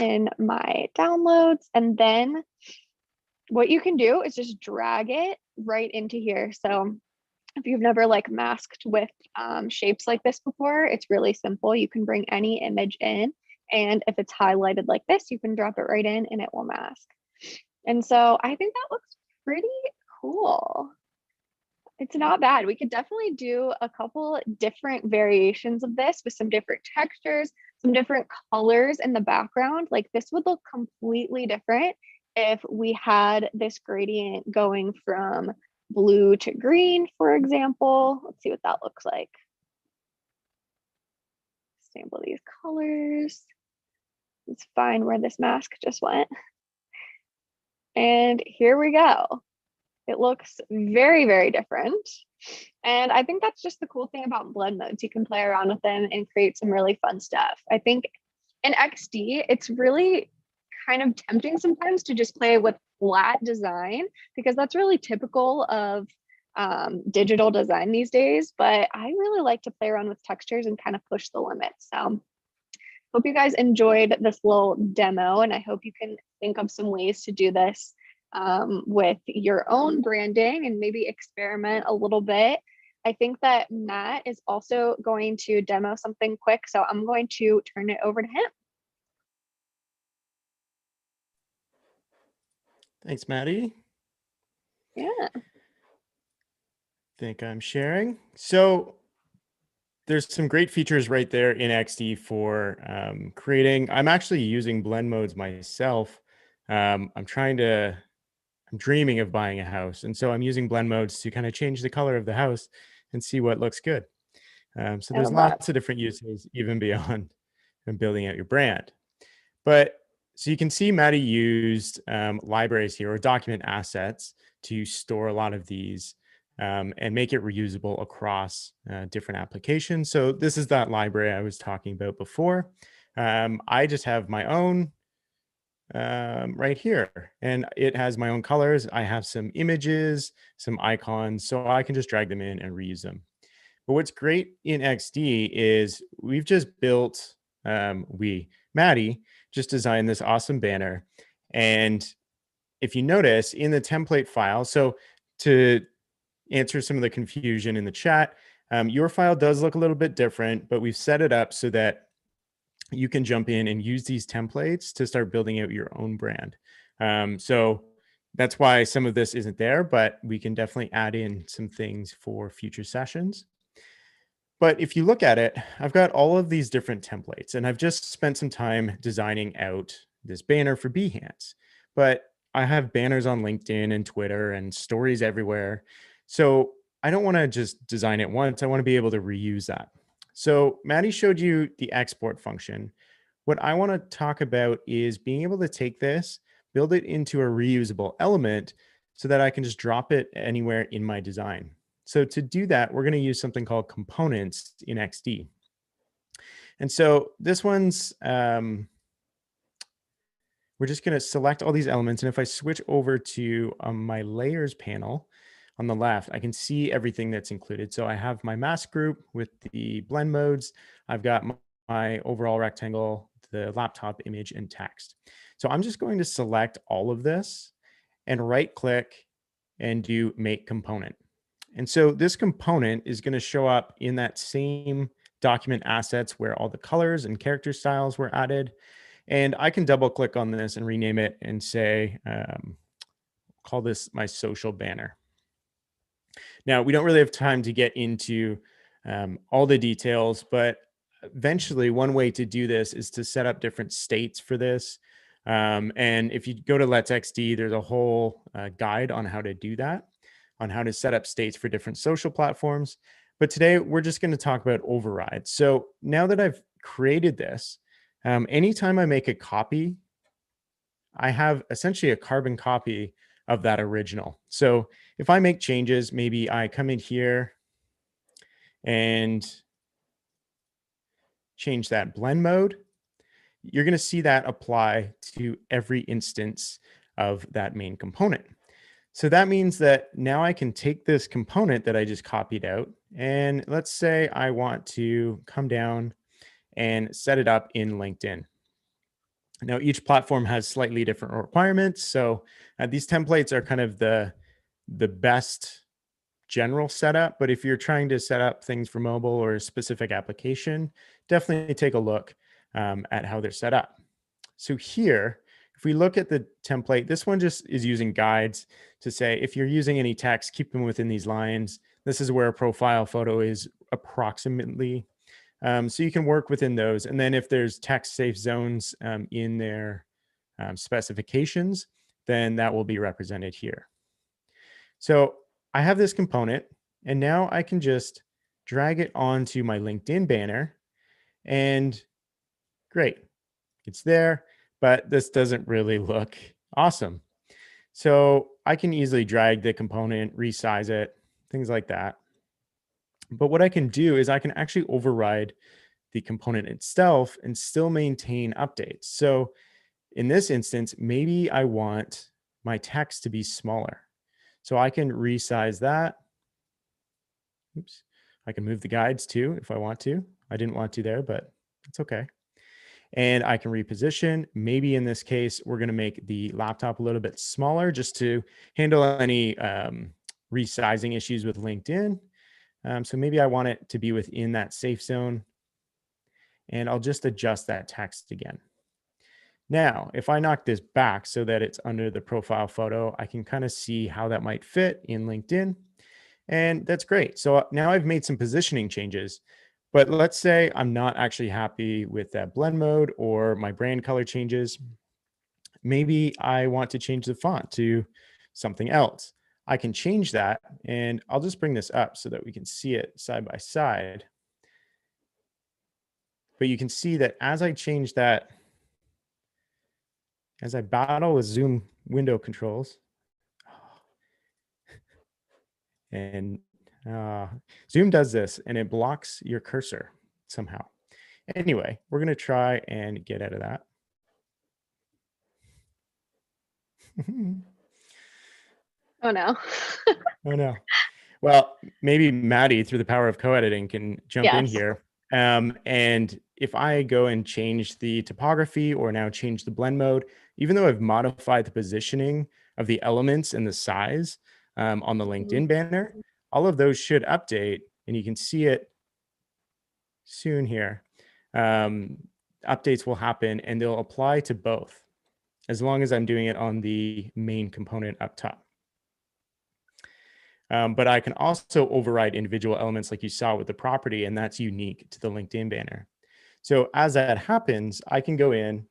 in my downloads. And then what you can do is just drag it right into here. So if you've never like masked with shapes like this before, it's really simple. You can bring any image in, and if it's highlighted like this, you can drop it right in and it will mask. And so I think that looks pretty cool. It's not bad. We could definitely do a couple different variations of this with some different textures, some different colors in the background. Like this would look completely different if we had this gradient going from blue to green, for example. Let's see what that looks like. Sample these colors. Let's find where this mask just went. And here we go. It looks very, very different. And I think that's just the cool thing about blend modes. You can play around with them and create some really fun stuff. I think in XD, it's really kind of tempting sometimes to just play with flat design because that's really typical of digital design these days. But I really like to play around with textures and kind of push the limits. So hope you guys enjoyed this little demo, and I hope you can think of some ways to do this with your own branding and maybe experiment a little bit. I think that Matt is also going to demo something quick, so I'm going to turn it over to him. Thanks, Maddie. Yeah. Think I'm sharing. So there's some great features right there in XD for creating. I'm actually using blend modes myself. I'm dreaming of buying a house. And so I'm using blend modes to kind of change the color of the house and see what looks good. So I there's love that. lots of different uses even beyond building out your brand. But so you can see Maddie used libraries here or document assets to store a lot of these and make it reusable across different applications. So this is that library I was talking about before. I just have my own right here, and it has my own colors. I have some images, some icons, so I can just drag them in and reuse them. But what's great in XD is we've just built, Maddie just designed this awesome banner. And if you notice in the template file, so to answer some of the confusion in the chat, your file does look a little bit different, but we've set it up so that you can jump in and use these templates to start building out your own brand. So that's why some of this isn't there, but we can definitely add in some things for future sessions. But if you look at it, I've got all of these different templates, and I've just spent some time designing out this banner for Behance. But I have banners on LinkedIn and Twitter and stories everywhere. So I don't want to just design it once. I want to be able to reuse that. So Maddie showed you the export function. What I want to talk about is being able to take this, build it into a reusable element so that I can just drop it anywhere in my design. So to do that, we're going to use something called components in XD. And so this one's, we're just going to select all these elements. And if I switch over to my layers panel on the left, I can see everything that's included. So I have my mask group with the blend modes. I've got my overall rectangle, the laptop image, and text. So I'm just going to select all of this and right click and do make component. And so this component is going to show up in that same document assets where all the colors and character styles were added. And I can double click on this and rename it and say, call this my social banner. Now, we don't really have time to get into all the details, but eventually one way to do this is to set up different states for this. And if you go to Let's XD, there's a whole guide on how to do that, on how to set up states for different social platforms. But today we're just going to talk about overrides. So now that I've created this, anytime I make a copy, I have essentially a carbon copy of that original. So if I make changes, maybe I come in here and change that blend mode, you're going to see that apply to every instance of that main component. So that means that now I can take this component that I just copied out, and let's say I want to come down and set it up in LinkedIn. Now, each platform has slightly different requirements. So these templates are kind of the best general setup. But if you're trying to set up things for mobile or a specific application, definitely take a look at how they're set up. So here, if we look at the template, this one just is using guides to say, if you're using any text, keep them within these lines. This is where a profile photo is approximately. So you can work within those. And then if there's text safe zones in their specifications, then that will be represented here. So I have this component, and now I can just drag it onto my LinkedIn banner, and great, it's there, but this doesn't really look awesome. So I can easily drag the component, resize it, things like that. But what I can do is I can actually override the component itself and still maintain updates. So in this instance, maybe I want my text to be smaller. So I can resize that. Oops. I can move the guides too if I want to. I didn't want to there, but it's okay. and I can reposition. Maybe in this case, we're going to make the laptop a little bit smaller just to handle any resizing issues with LinkedIn. So maybe I want it to be within that safe zone, and I'll just adjust that text again. Now, if I knock this back so that it's under the profile photo, I can kind of see how that might fit in LinkedIn. And that's great. So now I've made some positioning changes, but let's say I'm not actually happy with that blend mode or my brand color changes. Maybe I want to change the font to something else. I can change that, and I'll just bring this up so that we can see it side by side. But you can see that as I change that, as I battle with Zoom window controls, and Zoom does this and it blocks your cursor somehow. Anyway, we're going to try and get out of that. Oh no. Oh no. Well, maybe Maddie, through the power of co-editing, can jump in Yes. here. And if I go and change the typography or now change the blend mode, even though I've modified the positioning of the elements and the size on the LinkedIn banner, all of those should update, and you can see it soon here. Updates will happen and they'll apply to both, as long as I'm doing it on the main component up top. But I can also override individual elements like you saw with the property, and that's unique to the LinkedIn banner. So as that happens, I can go in.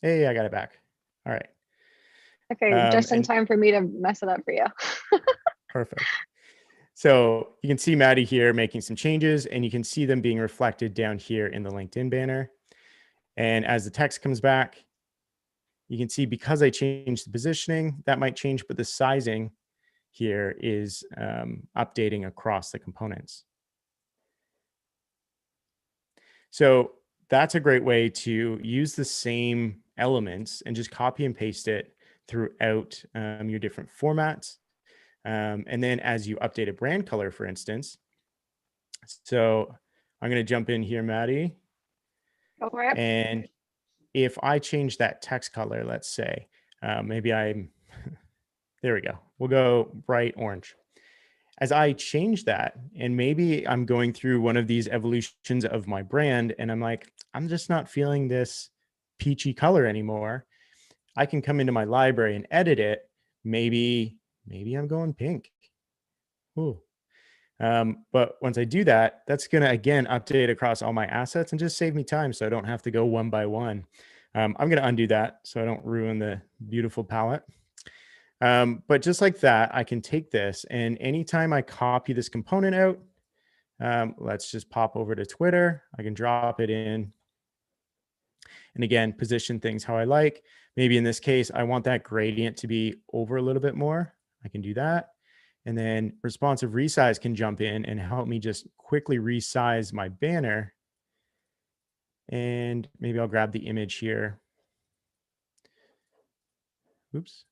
Hey, I got it back. All right. Okay, just in time for me to mess it up for you. Perfect. So you can see Maddie here making some changes, and you can see them being reflected down here in the LinkedIn banner. And as the text comes back, you can see because I changed the positioning, that might change, but the sizing here is updating across the components. So that's a great way to use the same elements and just copy and paste it throughout your different formats. And then as you update a brand color, for instance, so I'm going to jump in here, Maddie. Go for it. And if I change that text color, let's say, maybe I'm, there we go. We'll go bright orange. As I change that, and maybe I'm going through one of these evolutions of my brand, and I'm like, I'm just not feeling this peachy color anymore. I can come into my library and edit it. Maybe I'm going pink. Ooh. But once I do that, that's going to, again, update across all my assets and just save me time so I don't have to go one by one. I'm going to undo that so I don't ruin the beautiful palette. But just like that, I can take this, and anytime I copy this component out, let's just pop over to Twitter. I can drop it in. And again, position things how I like. Maybe in this case, I want that gradient to be over a little bit more. I can do that. And then responsive resize can jump in and help me just quickly resize my banner. And maybe I'll grab the image here. Oops.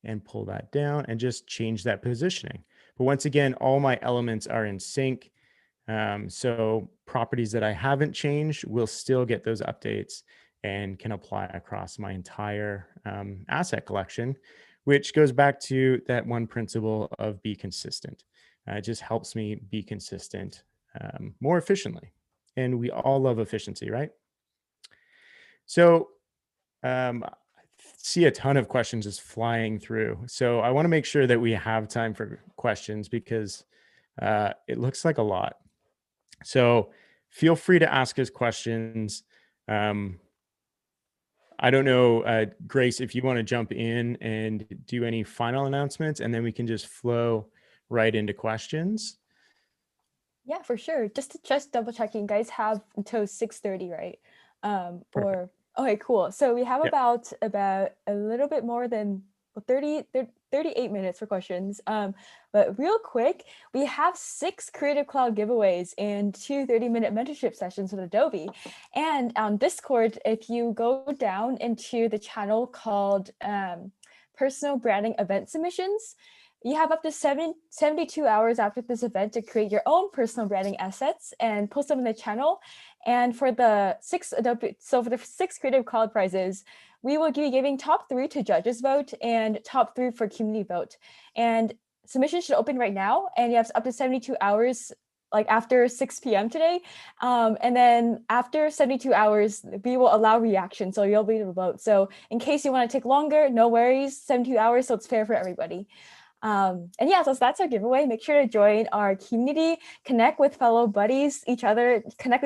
And pull that down and just change that positioning. But once again, all my elements are in sync. So properties that I haven't changed will still get those updates and can apply across my entire asset collection, which goes back to that one principle of be consistent. It just helps me be consistent more efficiently. And we all love efficiency, right? So I see a ton of questions just flying through. So I want to make sure that we have time for questions because it looks like a lot. So feel free to ask us questions. I don't know, Grace, if you want to jump in and do any final announcements, and then we can just flow right into questions. Yeah, for sure. Just double checking, you guys have until 6:30, right? Or okay, cool. So we have about a little bit more than 38 minutes for questions. But real quick, we have 6 Creative Cloud giveaways and 2 30-minute mentorship sessions with Adobe. And on Discord, if you go down into the channel called Personal Branding Event Submissions, You have up to 72 hours after this event to create your own personal branding assets and post them in the channel. And for the for the 6 Creative Cloud prizes, we will be giving top 3 to judges vote and top 3 for community vote. And submissions should open right now, and you have up to 72 hours, like after 6 p.m. today. And then after 72 hours, we will allow reaction, so you'll be able to vote. So in case you want to take longer, no worries, 72 hours, so it's fair for everybody. And yeah, so that's our giveaway. Make sure to join our community, connect with fellow buddies, connect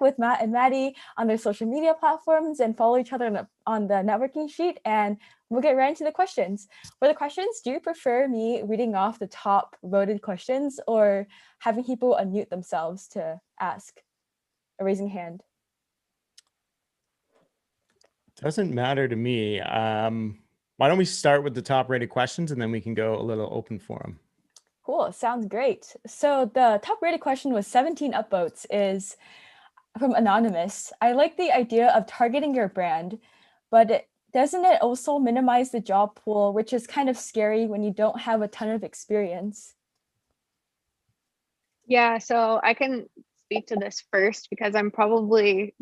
with Matt and Maddie on their social media platforms, and follow each other on the networking sheet. And we'll get right into the questions. For the questions, do you prefer me reading off the top voted questions or having people unmute themselves to ask? A raising hand. Doesn't matter to me. Why don't we start with the top rated questions and then we can go a little open forum. Cool, sounds great. So the top rated question with 17 upvotes is from Anonymous. I like the idea of targeting your brand, but doesn't it also minimize the job pool, which is kind of scary when you don't have a ton of experience? Yeah, so I can speak to this first because I'm probably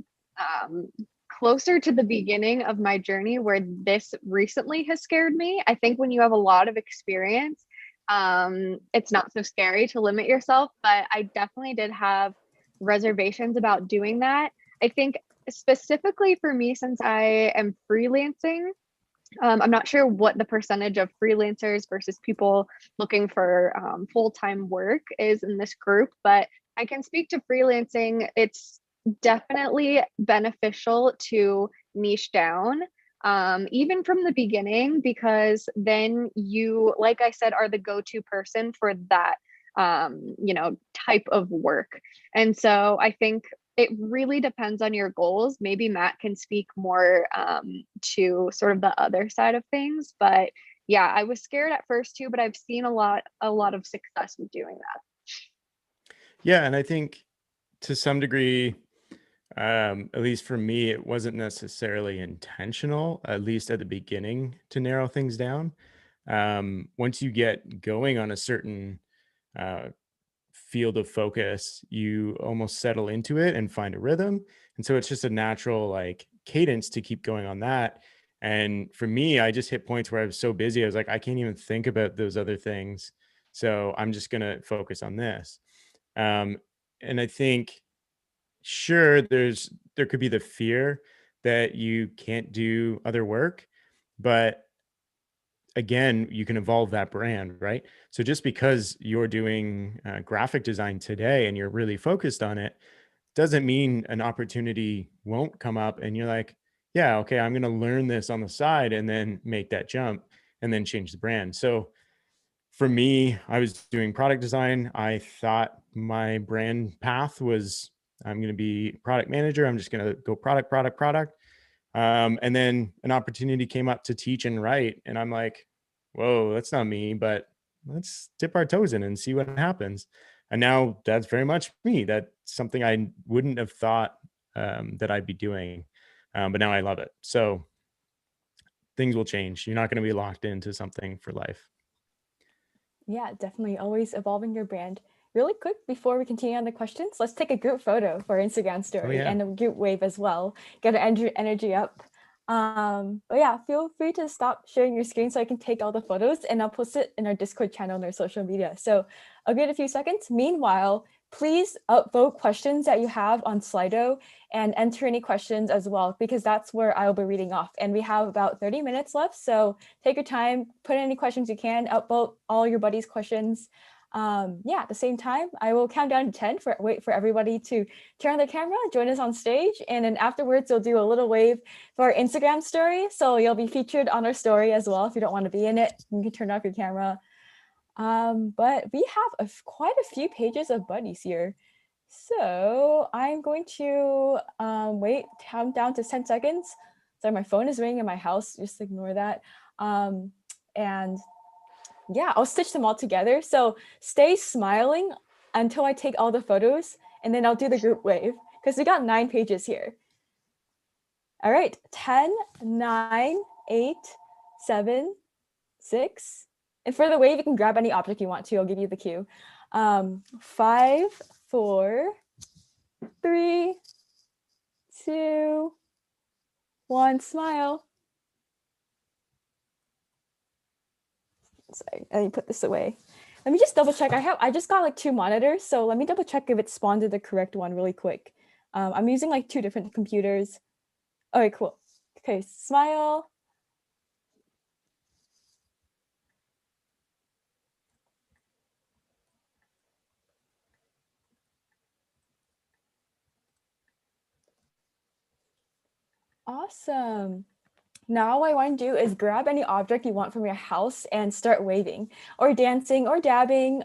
closer to the beginning of my journey where this recently has scared me. I think when you have a lot of experience, it's not so scary to limit yourself, but I definitely did have reservations about doing that. I think specifically for me, since I am freelancing, I'm not sure what the percentage of freelancers versus people looking for full-time work is in this group, but I can speak to freelancing. It's definitely beneficial to niche down, even from the beginning, because then you, like I said, are the go-to person for that, type of work. And so I think it really depends on your goals. Maybe Matt can speak more to sort of the other side of things, but yeah, I was scared at first too, but I've seen a lot of success with doing that. Yeah, and I think to some degree, at least for me, it wasn't necessarily intentional, at least at the beginning, to narrow things down. Once you get going on a certain field of focus, you almost settle into it and find a rhythm. And so it's just a natural like cadence to keep going on that. And for me, I just hit points where I was so busy. I was like, I can't even think about those other things. So I'm just going to focus on this. And I think, sure, there could be the fear that you can't do other work, but again, you can evolve that brand, right? So just because you're doing graphic design today and you're really focused on it, doesn't mean an opportunity won't come up and you're like, yeah, okay, I'm going to learn this on the side and then make that jump and then change the brand. So for me, I was doing product design. I thought my brand path was I'm going to be product manager. I'm just going to go product, product, product. And then an opportunity came up to teach and write. And I'm like, whoa, that's not me, but let's dip our toes in and see what happens. And now that's very much me. That's something I wouldn't have thought that I'd be doing. But now I love it. So things will change. You're not going to be locked into something for life. Yeah, definitely always evolving your brand. Really quick, before we continue on the questions, let's take a group photo for our Instagram story and a group wave as well. Get our energy up. But yeah, feel free to stop sharing your screen so I can take all the photos and I'll post it in our Discord channel and our social media. So I'll give it a few seconds. Meanwhile, please upvote questions that you have on Slido and enter any questions as well, because that's where I'll be reading off. And we have about 30 minutes left. So take your time, put in any questions you can, upvote all your buddies' questions. Yeah, at the same time, I will count down to 10 wait for everybody to turn on their camera, join us on stage, and then afterwards we'll do a little wave for our Instagram story. So you'll be featured on our story as well. If you don't want to be in it, you can turn off your camera. But we have quite a few pages of buddies here. So I'm going to count down to 10 seconds. Sorry, my phone is ringing in my house, just ignore that. And yeah, I'll stitch them all together. So stay smiling until I take all the photos, and then I'll do the group wave because we got 9 pages here. All right, 10, 9, 8, 7, 6, And for the wave, you can grab any object you want to. I'll give you the cue. 5, 4, 3, 2, 1, smile. Sorry, let me put this away. Let me just double check. I just got like 2 monitors, so let me double check if it spawned to the correct one really quick. I'm using like 2 different computers. Okay, cool. Okay, smile. Awesome. Now what I want to do is grab any object you want from your house and start waving or dancing or dabbing,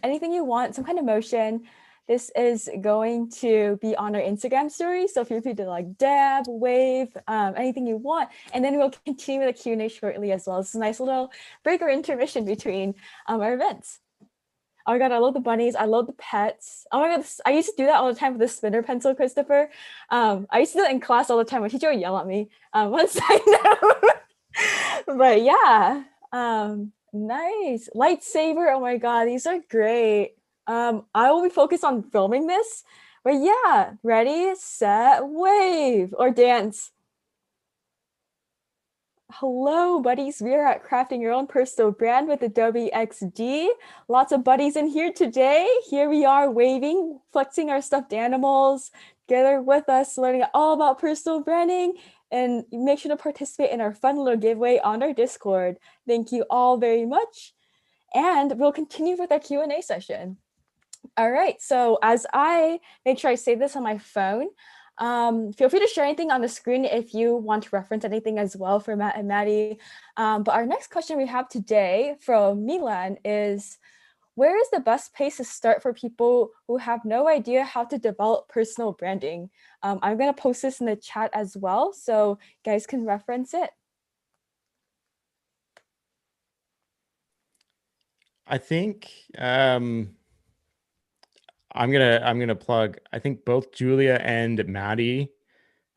anything you want, some kind of motion. This is going to be on our Instagram story. So feel free to like dab, wave, anything you want. And then we'll continue with the Q&A shortly as well. It's a nice little break or intermission between our events. Oh my God, I love the bunnies. I love the pets. Oh my God, I used to do that all the time with the spinner pencil, Christopher. I used to do it in class all the time. My teacher would yell at me once I know. But yeah, nice. Lightsaber, oh my God, these are great. I will be focused on filming this. But yeah, ready, set, wave, or dance. Hello, buddies. We are at Crafting Your Own Personal Brand with Adobe XD. Lots of buddies in here today. Here we are waving, flexing our stuffed animals, together with us, learning all about personal branding, and make sure to participate in our fun little giveaway on our Discord. Thank you all very much. And we'll continue with our Q&A session. All right, so as I make sure I save this on my phone, feel free to share anything on the screen if you want to reference anything as well for Matt and Maddie. But our next question we have today from Milan is, where is the best place to start for people who have no idea how to develop personal branding? I'm going to post this in the chat as well, so you guys can reference it. I think I'm gonna plug. I think both Julia and Maddie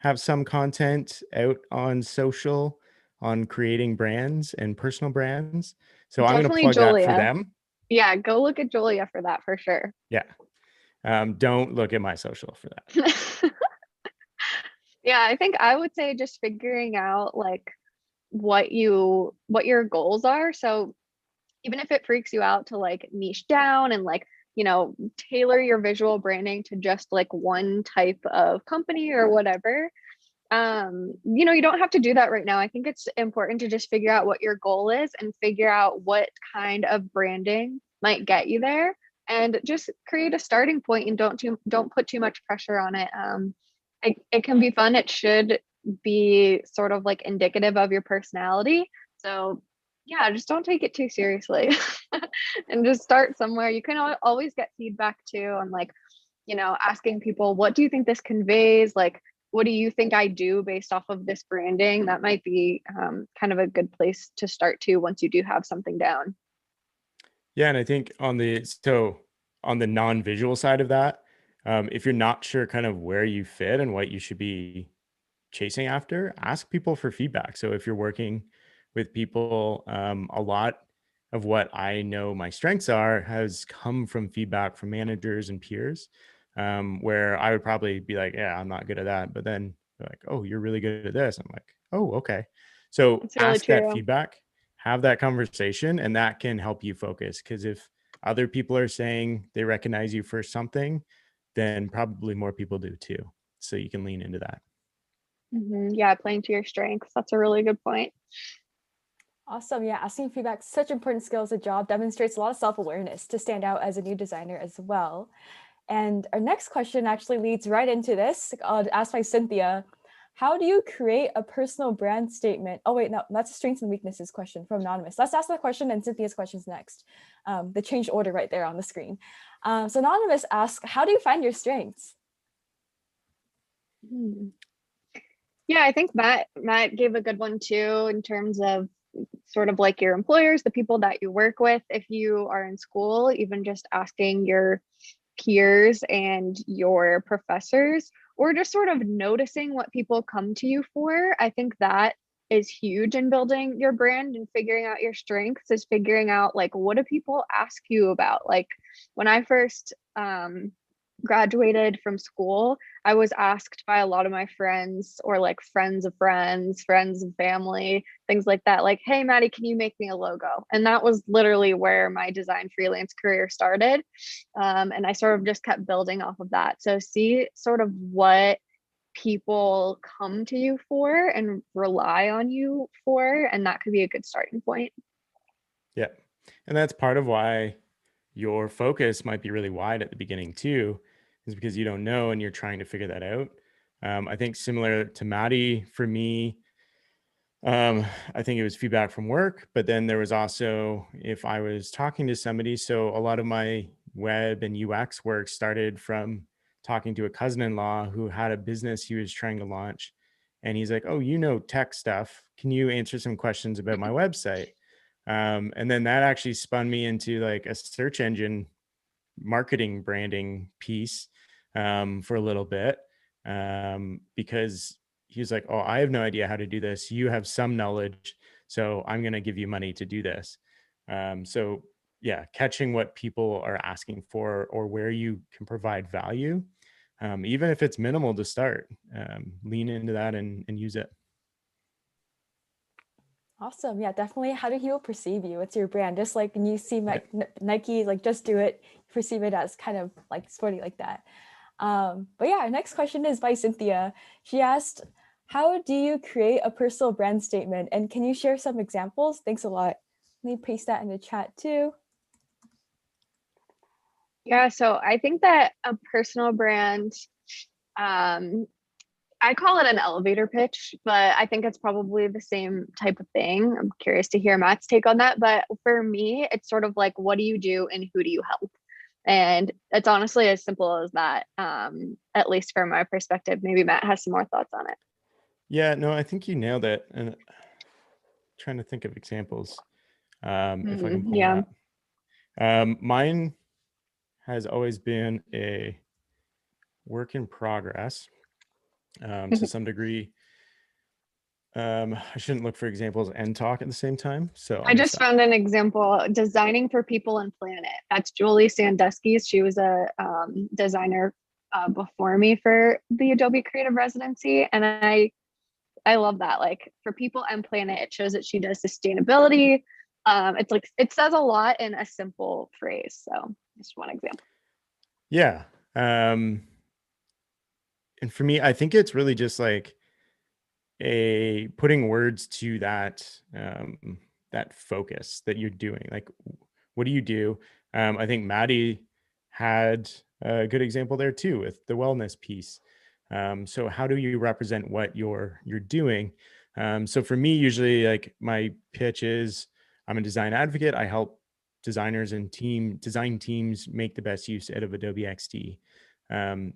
have some content out on social on creating brands and personal brands. So I'm gonna Definitely plug that for Julia. them. Yeah, go look at Julia for that for sure. Yeah. Don't look at my social for that. Yeah, I think I would say just figuring out like what your goals are. So even if it freaks you out to like niche down and like, tailor your visual branding to just like one type of company or whatever, you don't have to do that right now. I think it's important to just figure out what your goal is and figure out what kind of branding might get you there, and just create a starting point and don't put too much pressure on it. It can be fun. It should be sort of like indicative of your personality. So yeah, just don't take it too seriously and just start somewhere. You can always get feedback too on like, asking people, what do you think this conveys? Like, what do you think I do based off of this branding? That might be kind of a good place to start too once you do have something down. Yeah, and I think on the non-visual side of that, if you're not sure kind of where you fit and what you should be chasing after, ask people for feedback. So if you're working with people, a lot of what I know my strengths are has come from feedback from managers and peers, where I would probably be like, yeah, I'm not good at that. But then they're like, oh, you're really good at this. I'm like, oh, okay. So It's really ask that true. feedback, have that conversation, and that can help you focus. Because if other people are saying they recognize you for something, then probably more people do too. So you can lean into that. Yeah, playing to your strengths. That's a really good point. Awesome. Yeah, asking feedback, such important skill as a job, demonstrates a lot of self-awareness to stand out as a new designer as well. And our next question actually leads right into this, asked by Cynthia. How do you create a personal brand statement? Oh wait, no, that's a strengths and weaknesses question from Anonymous. Let's ask that question and Cynthia's questions next. The changed order right there on the screen. So Anonymous asks, how do you find your strengths? Yeah, I think Matt gave a good one too in terms of sort of like your employers, the people that you work with. If you are in school, even just asking your peers and your professors, or just sort of noticing what people come to you for. I think that is huge in building your brand and figuring out your strengths, is figuring out like, what do people ask you about? Like when I first graduated from school, I was asked by a lot of my friends, or like friends of friends, friends of family, things like that, like, hey Maddie, can you make me a logo? And that was literally where my design freelance career started. And I sort of just kept building off of that. So see sort of what people come to you for and rely on you for, and that could be a good starting point. Yeah. And that's part of why your focus might be really wide at the beginning too, is because you don't know and you're trying to figure that out. I think similar to Maddie, for me, I think it was feedback from work, but then there was also if I was talking to somebody. So a lot of my web and UX work started from talking to a cousin-in-law who had a business he was trying to launch. And he's like, oh, you know, tech stuff. Can you answer some questions about my website? And then that actually spun me into like a search engine marketing branding piece for a little bit, because he was like, oh, I have no idea how to do this. You have some knowledge, so I'm going to give you money to do this. So yeah, catching what people are asking for or where you can provide value, even if it's minimal to start, lean into that and use it. Awesome. Yeah, definitely. How do people perceive you? What's your brand? Just like when you see Yeah. Nike, like just do it, you perceive it as kind of like sporty like that. But yeah, our next question is by Cynthia. She asked, how do you create a personal brand statement? And can you share some examples? Thanks a lot. Let me paste that in the chat too. Yeah, so I think that a personal brand, I call it an elevator pitch, but I think it's probably the same type of thing. I'm curious to hear Matt's take on that. But for me, it's sort of like, what do you do and who do you help? And it's honestly as simple as that, at least from my perspective. Maybe Matt has some more thoughts on it. Yeah, no, I think you nailed it. And trying to think of examples, if I can pull them Yeah. up. Mine has always been a work in progress, to some degree. I shouldn't look for examples and talk at the same time. So I'm I gonna just stop. found an example, designing for people and planet. That's Julie Sandusky's. She was a designer before me for the Adobe Creative Residency. And I love that. Like for people and planet, it shows that she does sustainability. It's like, it says a lot in a simple phrase. So just one example. Yeah. And for me, I think it's really just like a putting words to that, that focus that you're doing. Like, what do you do? I think Maddie had a good example there too with the wellness piece. So how do you represent what you're doing? So for me, usually like my pitch is I'm a design advocate. I help designers and design teams make the best use out of Adobe XD.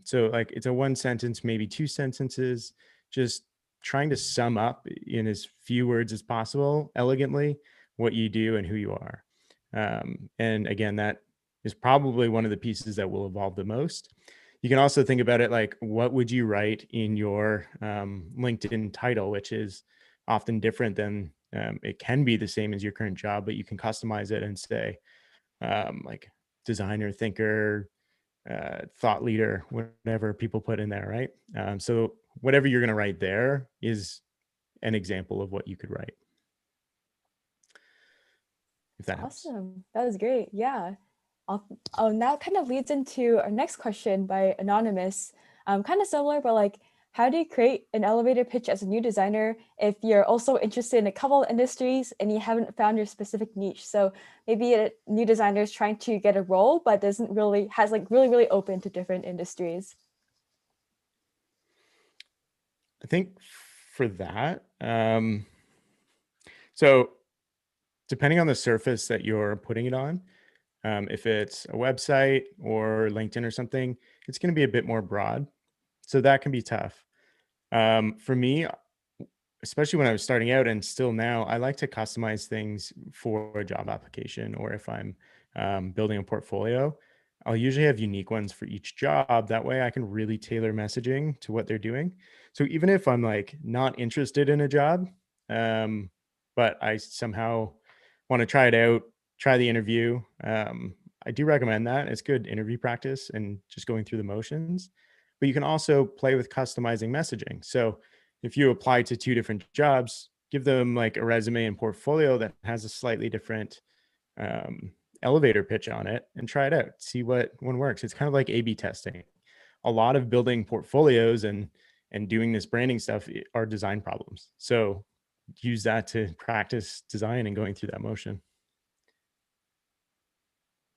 So like it's a one sentence, maybe two sentences, just trying to sum up in as few words as possible, elegantly, what you do and who you are. And again, that is probably one of the pieces that will evolve the most. You can also think about it like, what would you write in your LinkedIn title, which is often different than it can be the same as your current job, but you can customize it and say like designer, thinker, thought leader, whatever people put in there, right? So whatever you're going to write there is an example of what you could write. If that helps. Awesome. That was great. Yeah. Oh, and that kind of leads into our next question by Anonymous. Kind of similar, but like, how do you create an elevator pitch as a new designer if you're also interested in a couple of industries and you haven't found your specific niche? So maybe a new designer is trying to get a role, but doesn't really, has like really open to different industries. I think for that, so depending on the surface that you're putting it on, if it's a website or LinkedIn or something, it's going to be a bit more broad. So that can be tough. For me, especially when I was starting out and still now, I like to customize things for a job application, or if I'm building a portfolio, I'll usually have unique ones for each job. That way I can really tailor messaging to what they're doing. So even if I'm like not interested in a job, but I somehow want to try it out, try the interview. I do recommend that. It's good interview practice and just going through the motions. But you can also play with customizing messaging. So if you apply to 2 different jobs, give them like a resume and portfolio that has a slightly different um, elevator pitch on it and try it out. See what one works. It's kind of like A/B testing. A lot of building portfolios and doing this branding stuff are design problems. So use that to practice design and going through that motion.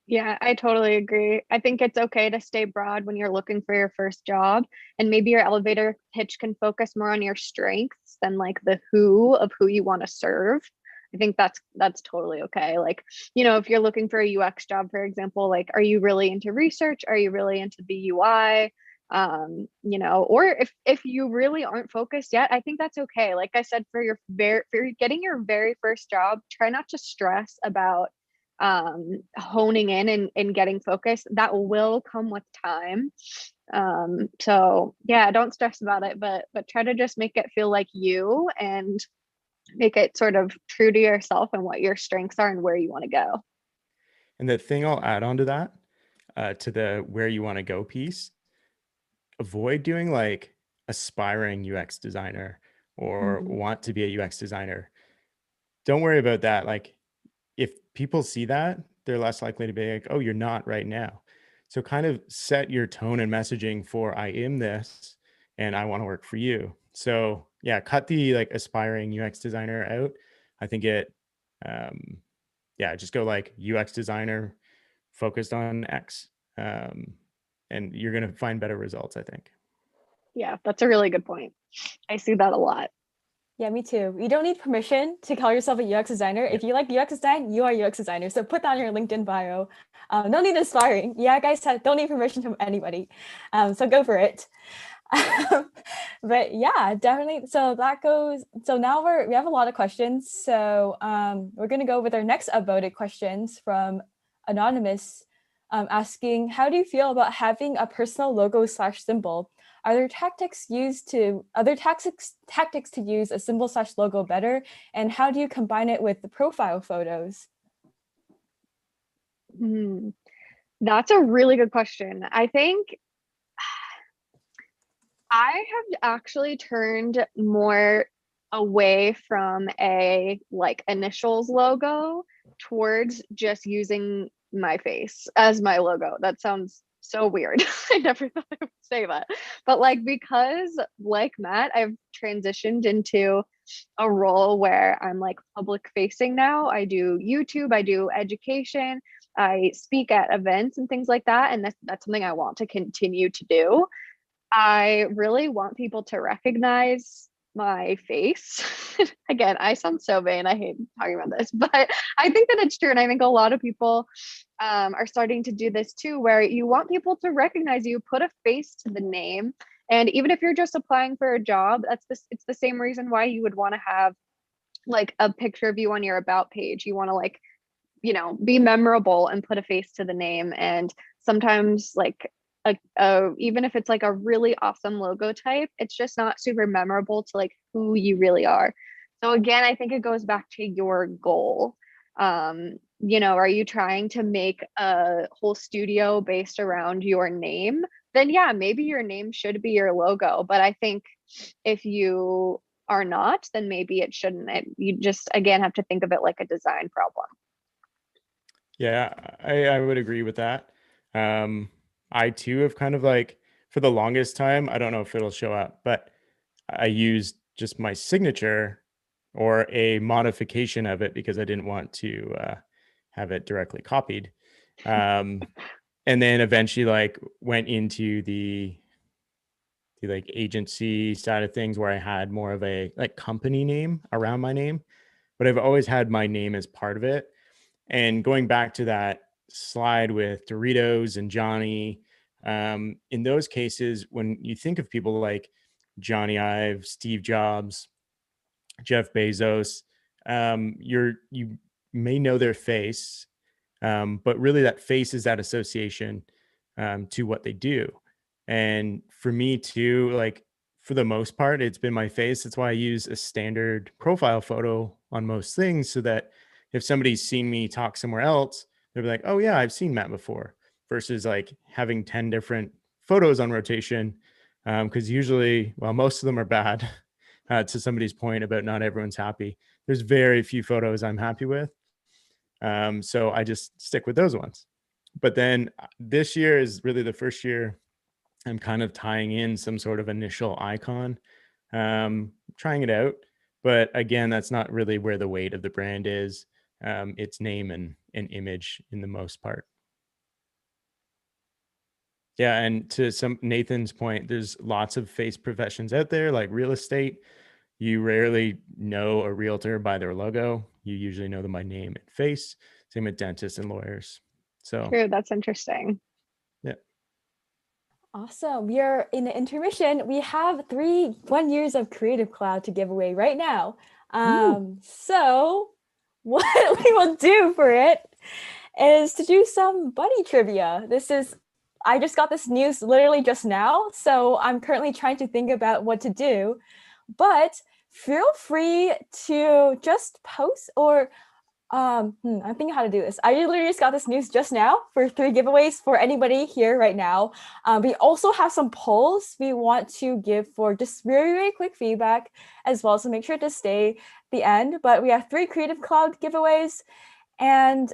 Yeah, I totally agree. I think it's okay to stay broad when you're looking for your first job, and maybe your elevator pitch can focus more on your strengths than like the who of who you want to serve. I think that's totally okay. Like, if you're looking for a UX job, for example, like, are you really into research? Are you really into the UI? Or if you really aren't focused yet, I think that's okay. Like I said, for getting your very first job, try not to stress about honing in and getting focused. That will come with time. So yeah, don't stress about it, but try to just make it feel like you, and make it sort of true to yourself and what your strengths are and where you want to go. And the thing I'll add on to that, to the where you want to go piece, avoid doing like aspiring UX designer or Mhm. want to be a UX designer. Don't worry about that. Like if people see that, they're less likely to be like, oh, you're not right now. So kind of set your tone and messaging for I am this and I want to work for you. So yeah, cut the like aspiring UX designer out. I think um, yeah, just go like UX designer focused on X. Um, and you're going to find better results, I think. Yeah, that's a really good point. I see that a lot. Yeah, me too. You don't need permission to call yourself a UX designer. Yeah. If you like UX design, you are a UX designer. So put that on your LinkedIn bio. No need aspiring. Yeah, guys, don't need permission from anybody. So go for it. But yeah, definitely. So that goes. So now we have a lot of questions. So we're gonna go with our next upvoted questions from Anonymous, asking, how do you feel about having a personal logo / symbol? Are there tactics to use a symbol / logo better? And how do you combine it with the profile photos? That's a really good question. I think I have actually turned more away from a like initials logo towards just using my face as my logo. That sounds so weird. I never thought I would say that. But like, because like Matt, I've transitioned into a role where I'm like public facing now. I do YouTube, I do education, I speak at events and things like that. And that's something I want to continue to do. I really want people to recognize my face. Again, I sound so vain. I hate talking about this, but I think that it's true. And I think a lot of people are starting to do this too, where you want people to recognize you, put a face to the name. And even if you're just applying for a job, it's the same reason why you would want to have like a picture of you on your about page. You want to like, be memorable and put a face to the name. And sometimes like even if it's like a really awesome logo type, it's just not super memorable to like who you really are. So again, I think it goes back to your goal. Are you trying to make a whole studio based around your name? Then yeah, maybe your name should be your logo. But I think if you are not, then maybe it shouldn't. You just again have to think of it like a design problem. Yeah, I would agree with that. I too have kind of like for the longest time, I don't know if it'll show up, but I used just my signature or a modification of it because I didn't want to have it directly copied. And then eventually like went into the like agency side of things where I had more of a like company name around my name, but I've always had my name as part of it. And going back to that slide with Doritos and Johnny, in those cases, when you think of people like Johnny Ive, Steve Jobs, Jeff Bezos, you may know their face, but really that face is that association to what they do. And for me too, like for the most part, it's been my face. That's why I use a standard profile photo on most things, so that if somebody's seen me talk somewhere else, they'll be like, oh yeah, I've seen Matt before, versus like having 10 different photos on rotation. Because usually, well, most of them are bad. To somebody's point about not everyone's happy, there's very few photos I'm happy with. So I just stick with those ones. But then this year is really the first year I'm kind of tying in some sort of initial icon, trying it out. But again, that's not really where the weight of the brand is. It's name and image in the most part. Yeah, and to some Nathan's point, there's lots of face professions out there, like real estate. You rarely know a realtor by their logo. You usually know them by name and face. Same with dentists and lawyers. So True, that's interesting. yeah. Awesome. We are in the intermission. We have 1 years of Creative Cloud to give away right now. So what we will do for it is to do some buddy trivia. I just got this news literally just now, so I'm currently trying to think about what to do, but feel free to just post or I'm thinking how to do this. I literally just got this news just now for 3 giveaways for anybody here right now. We also have some polls we want to give for just very, very quick feedback as well. So make sure to stay the end. But we have 3 Creative Cloud giveaways. And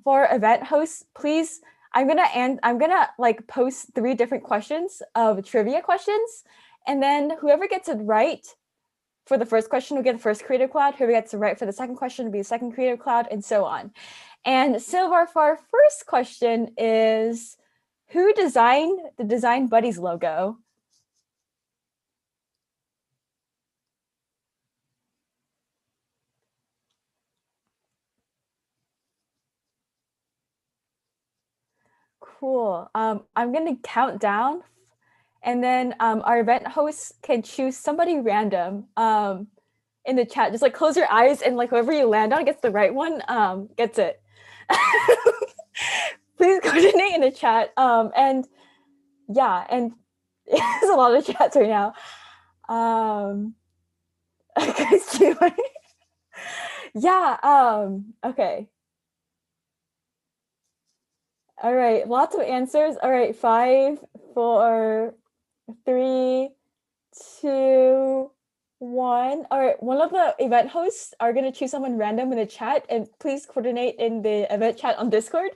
for event hosts, please, I'm gonna like post 3 different questions of trivia questions. And then whoever gets it right for the first question will get the first Creative Cloud. Whoever gets it right for the second question will be the second Creative Cloud, and so on. And so for our first question is, who designed the Design Buddies logo? Cool. I'm going to count down, and then our event hosts can choose somebody random in the chat. Just like close your eyes, and like whoever you land on gets the right one, gets it. Please coordinate in the chat. And yeah, and there's a lot of chats right now. Yeah, okay. All right, lots of answers. All right, 5, 4, 3, 2, 1. All right, one of the event hosts are going to choose someone random in the chat, and please coordinate in the event chat on Discord.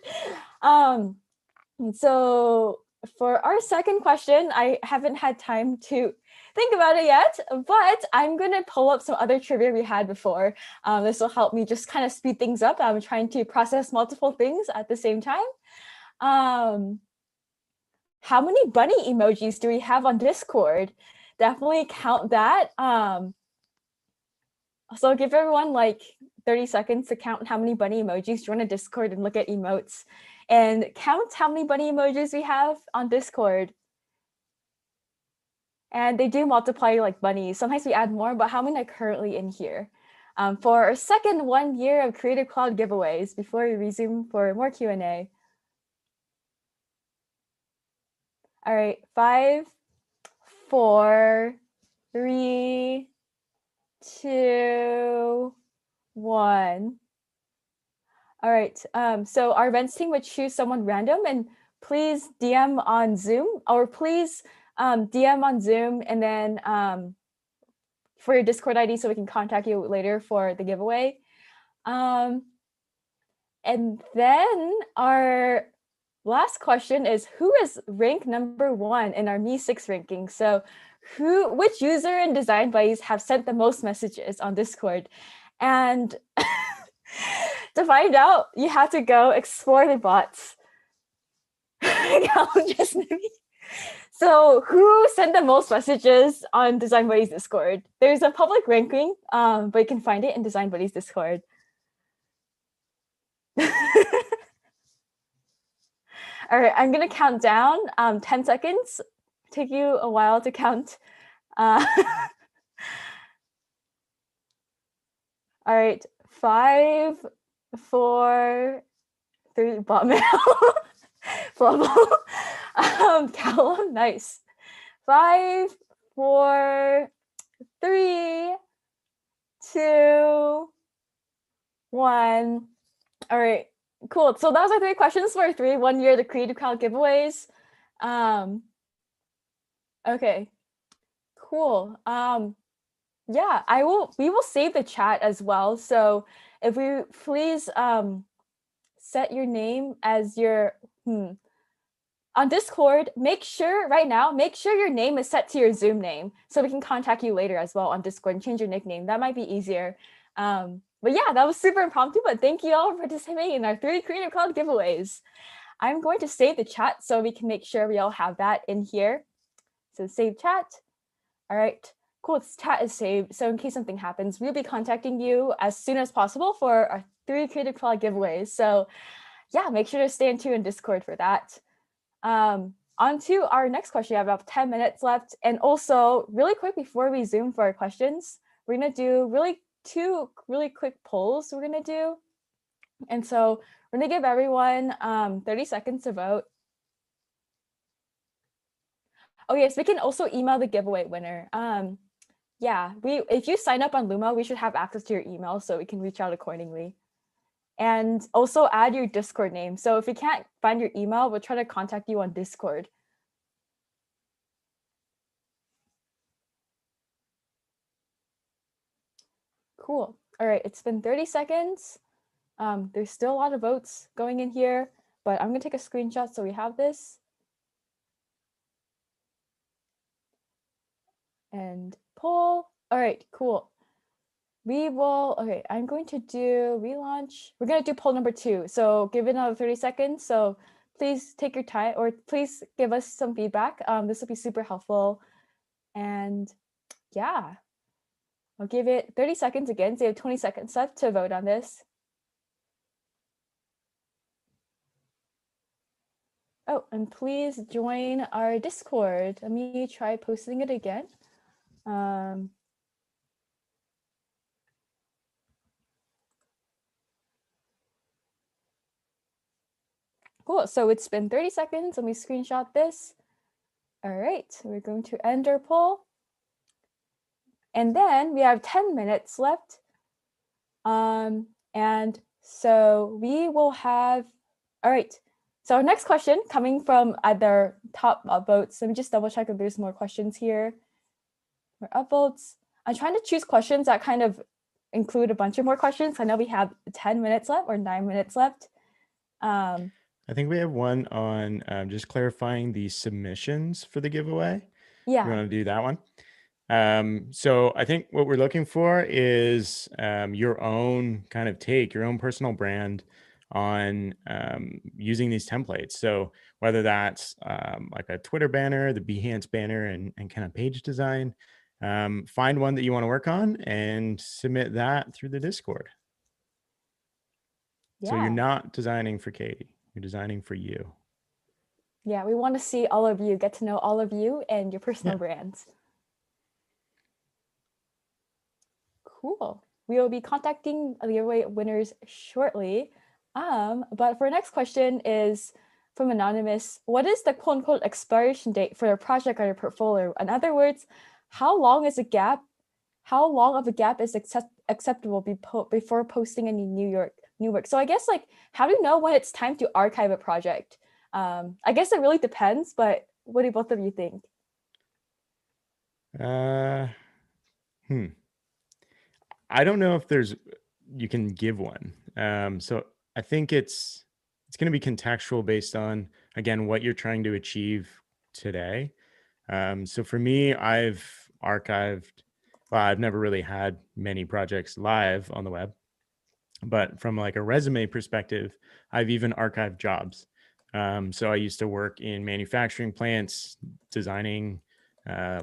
So for our second question, I haven't had time to think about it yet, but I'm going to pull up some other trivia we had before. This will help me just kind of speed things up. I'm trying to process multiple things at the same time. How many bunny emojis do we have on Discord? Definitely count that. So give everyone like 30 seconds to count how many bunny emojis. Join a Discord and look at emotes and count how many bunny emojis we have on Discord. And they do multiply like bunnies. Sometimes we add more, but how many are currently in here? For our second 1 year of Creative Cloud giveaways, before we resume for more Q&A. All right, 5, 4, 3, 2, 1. All right, so our events team would choose someone random, and please DM on Zoom, or please DM on Zoom, and then for your Discord ID so we can contact you later for the giveaway. And then our last question is, who is ranked #1 in our Me6 ranking? So which user in Design Buddies have sent the most messages on Discord? And to find out, you have to go explore the bots. So who sent the most messages on Design Buddies Discord? There's a public ranking, but you can find it in Design Buddies Discord. All right, I'm gonna count down 10 seconds. Take you a while to count. All right, 5, 4, 3, bot mail. Flubble. Callum, nice. 5, 4, 3, 2, 1. All right, cool. So that was our 3 questions for our 3 one-year the Creative Cloud giveaways. Okay, cool. Yeah, we will save the chat as well. So if we please set your name as your on Discord, make sure your name is set to your Zoom name so we can contact you later as well on Discord and change your nickname. That might be easier. But yeah, that was super impromptu, but thank you all for participating in our 3 Creative Cloud giveaways. I'm going to save the chat so we can make sure we all have that in here. So save chat. All right, cool, this chat is saved. So in case something happens, we'll be contacting you as soon as possible for our 3 Creative Cloud giveaways. So yeah, make sure to stay in tune in Discord for that. On to our next question. We have about 10 minutes left. And also really quick before we zoom for our questions, we're gonna do 2 really quick polls we're gonna do. And so we're gonna give everyone 30 seconds to vote. Oh yes, we can also email the giveaway winner. Yeah, if you sign up on Luma, we should have access to your email so we can reach out accordingly. And also add your Discord name. So if we can't find your email, we'll try to contact you on Discord. Cool. All right, it's been 30 seconds. There's still a lot of votes going in here, but I'm gonna take a screenshot so we have this. And poll. All right, cool. I'm going to do relaunch. We're gonna do poll number 2. So give it another 30 seconds. So please take your time or please give us some feedback. This will be super helpful. And yeah, I'll give it 30 seconds again. So you have 20 seconds left to vote on this. Oh, and please join our Discord. Let me try posting it again. Cool, so it's been 30 seconds. Let me screenshot this. All right, we're going to end our poll. And then we have 10 minutes left. And so we will have, all right. So our next question coming from either top upvotes. Let me just double check if there's more questions here. More upvotes. I'm trying to choose questions that kind of include a bunch of more questions. I know we have 10 minutes left or 9 minutes left. I think we have one on just clarifying the submissions for the giveaway. Yeah. You want to do that one? So I think what we're looking for is your own kind of take, your own personal brand on using these templates. So whether that's like a Twitter banner, the Behance banner, and kind of page design, find one that you want to work on and submit that through the Discord. Yeah. So you're not designing for Katie, you're designing for you. Yeah, we want to see all of you, get to know all of you and your personal brands. Cool. We will be contacting the giveaway winners shortly. But for our next question is from Anonymous. What is the quote unquote expiration date for a project or your portfolio? In other words, how long of a gap is acceptable before posting any new work? So I guess like, how do you know when it's time to archive a project? I guess it really depends, but what do both of you think? I don't know if you can give one. So I think it's going to be contextual based on, again, what you're trying to achieve today. So for me, I've never really had many projects live on the web, but from like a resume perspective, I've even archived jobs. So I used to work in manufacturing plants, designing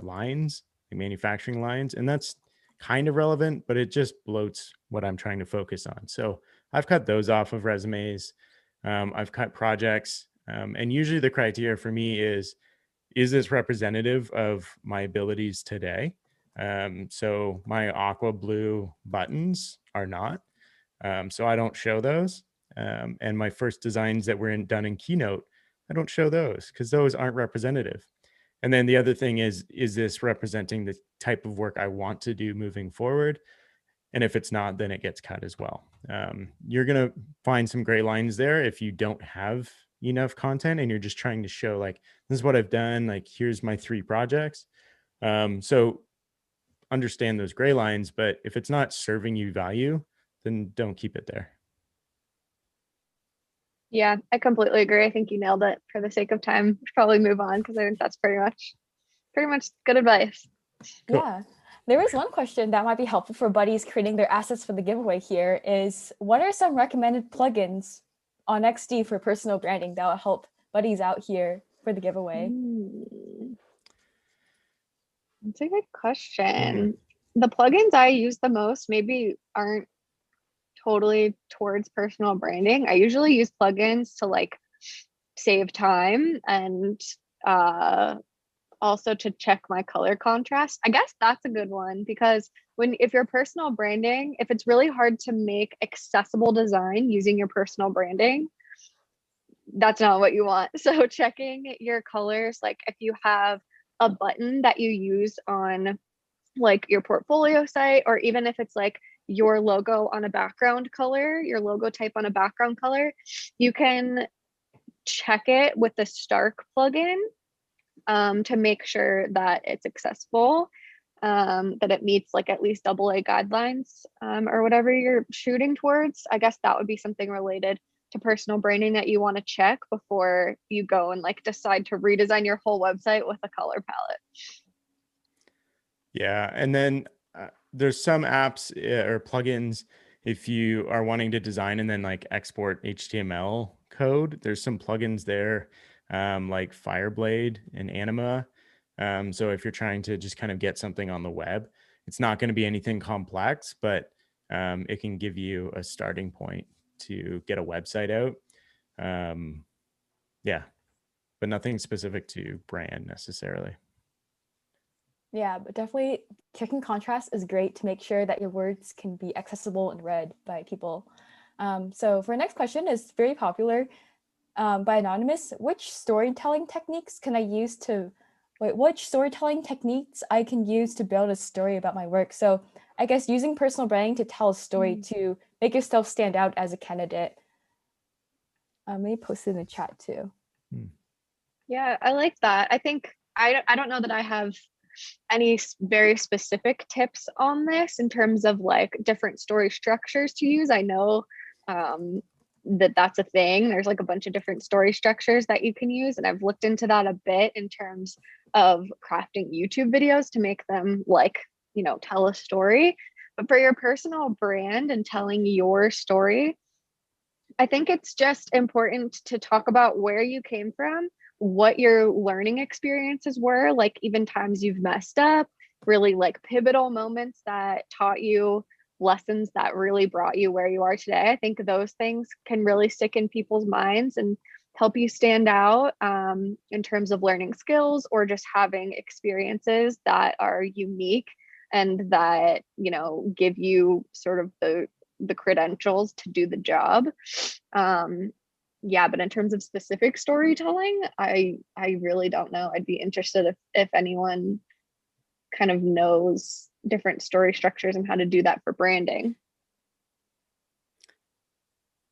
lines, manufacturing lines, and that's kind of relevant, but it just bloats what I'm trying to focus on. So I've cut those off of resumes. I've cut projects. And usually the criteria for me is this representative of my abilities today? So my aqua blue buttons are not. So I don't show those. And my first designs that were done in Keynote, I don't show those because those aren't representative. And then the other thing is this representing the type of work I want to do moving forward? And if it's not, then it gets cut as well. You're going to find some gray lines there if you don't have enough content and you're just trying to show like, this is what I've done. Like, here's my 3 projects. So understand those gray lines, but if it's not serving you value, then don't keep it there. Yeah, I completely agree. I think you nailed it. For the sake of time, we should probably move on because I think that's pretty much good advice. Cool. Yeah. There is one question that might be helpful for buddies creating their assets for the giveaway here is, what are some recommended plugins on XD for personal branding that will help buddies out here for the giveaway? That's a good question. The plugins I use the most maybe aren't totally towards personal branding. I usually use plugins to like save time and also to check my color contrast. I guess that's a good one because if you're personal branding, if it's really hard to make accessible design using your personal branding, that's not what you want. So checking your colors, like if you have a button that you use on like your portfolio site, or even if it's like your logo on a background color, your logo type on a background color, you can check it with the Stark plugin to make sure that it's accessible, that it meets like at least AA guidelines, or whatever you're shooting towards. I guess that would be something related to personal branding that you want to check before you go and like decide to redesign your whole website with a color palette. Yeah. And then there's some apps or plugins, if you are wanting to design and then like export HTML code, there's some plugins there, like Fireblade and Anima. So if you're trying to just kind of get something on the web, it's not going to be anything complex, but it can give you a starting point to get a website out. Yeah, but nothing specific to brand necessarily. Yeah, but definitely checking contrast is great to make sure that your words can be accessible and read by people. So for our next question is very popular by Anonymous. Which storytelling techniques can I use to, which storytelling techniques I can use to build a story about my work? So I guess using personal branding to tell a story to make yourself stand out as a candidate. Let me post it in the chat too. Yeah, I like that. I think I don't know that I have any very specific tips on this in terms of like different story structures to use. I know that that's a thing. There's like a bunch of different story structures that you can use, and I've looked into that a bit in terms of crafting YouTube videos to make them like, you know, tell a story. But for your personal brand and telling your story, I think it's just important to talk about where you came from, what your learning experiences were, like even times you've messed up, really like pivotal moments that taught you lessons that really brought you where you are today. I think those things can really stick in people's minds and help you stand out in terms of learning skills or just having experiences that are unique and that, you know, give you sort of the credentials to do the job. Yeah, but in terms of specific storytelling, I really don't know. I'd be interested if anyone kind of knows different story structures and how to do that for branding.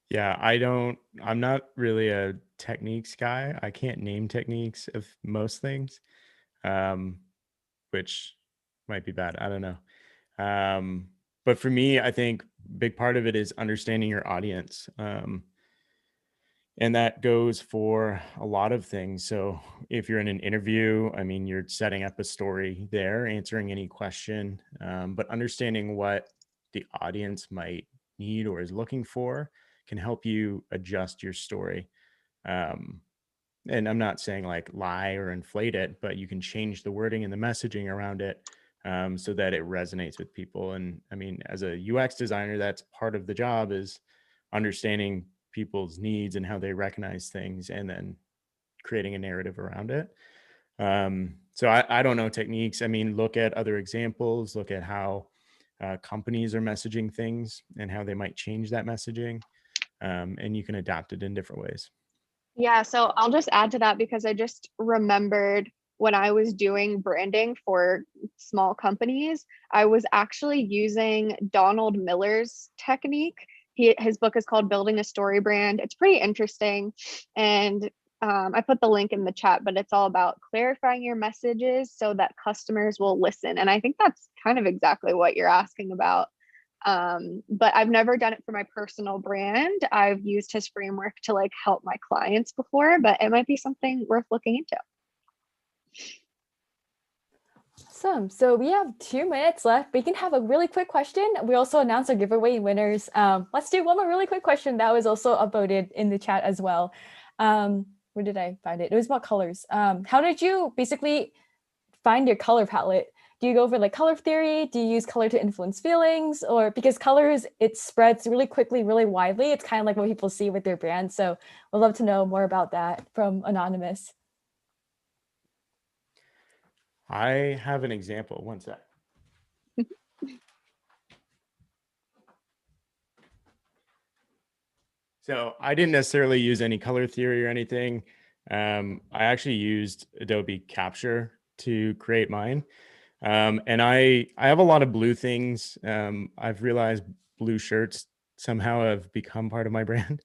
Yeah, I'm not really a techniques guy. I can't name techniques of most things, which might be bad. I don't know. But for me, I think big part of it is understanding your audience. And that goes for a lot of things. So if you're in an interview, I mean, you're setting up a story there, answering any question, but understanding what the audience might need or is looking for can help you adjust your story. And I'm not saying like lie or inflate it, but you can change the wording and the messaging around it so that it resonates with people. And I mean, as a UX designer, that's part of the job, is understanding people's needs and how they recognize things and then creating a narrative around it. So I don't know techniques. I mean, look at other examples, look at how companies are messaging things and how they might change that messaging. And you can adapt it in different ways. Yeah, so I'll just add to that because I just remembered when I was doing branding for small companies, I was actually using Donald Miller's technique. His book is called Building a Story Brand. It's pretty interesting. And I put the link in the chat, but it's all about clarifying your messages so that customers will listen. And I think that's kind of exactly what you're asking about. But I've never done it for my personal brand. I've used his framework to like help my clients before, but it might be something worth looking into. Awesome. So we have 2 minutes left. We can have a really quick question. We also announced our giveaway winners. Let's do one more really quick question that was also upvoted in the chat as well. Where did I find it? It was about colors. How did you basically find your color palette? Do you go over like color theory? Do you use color to influence feelings? Or because colors, it spreads really quickly, really widely. It's kind of like what people see with their brand. So we'd love to know more about that from Anonymous. I have an example. One sec. So I didn't necessarily use any color theory or anything. I actually used Adobe Capture to create mine. And I have a lot of blue things. I've realized blue shirts somehow have become part of my brand.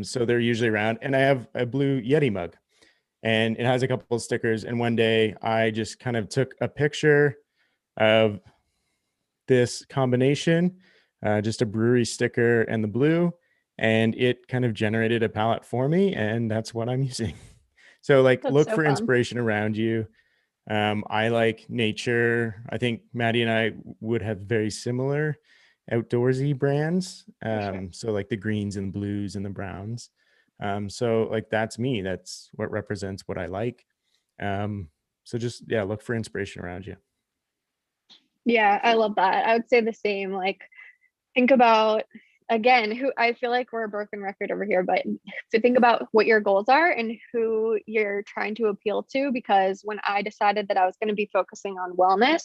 So they're usually around. And I have a blue Yeti mug. And it has a couple of stickers. And one day I just kind of took a picture of this combination, just a brewery sticker and the blue, and it kind of generated a palette for me. And that's what I'm using. So like, That's look so for fun. inspiration around you. I like nature. I think Maddie and I would have very similar outdoorsy brands. Sure. So like the greens and blues and the browns. So like that's me. That's what represents what I like. So just look for inspiration around you. Yeah, I love that. I would say the same. Like, think about again who I feel like we're a broken record over here, but to think about what your goals are and who you're trying to appeal to. Because when I decided that I was going to be focusing on wellness,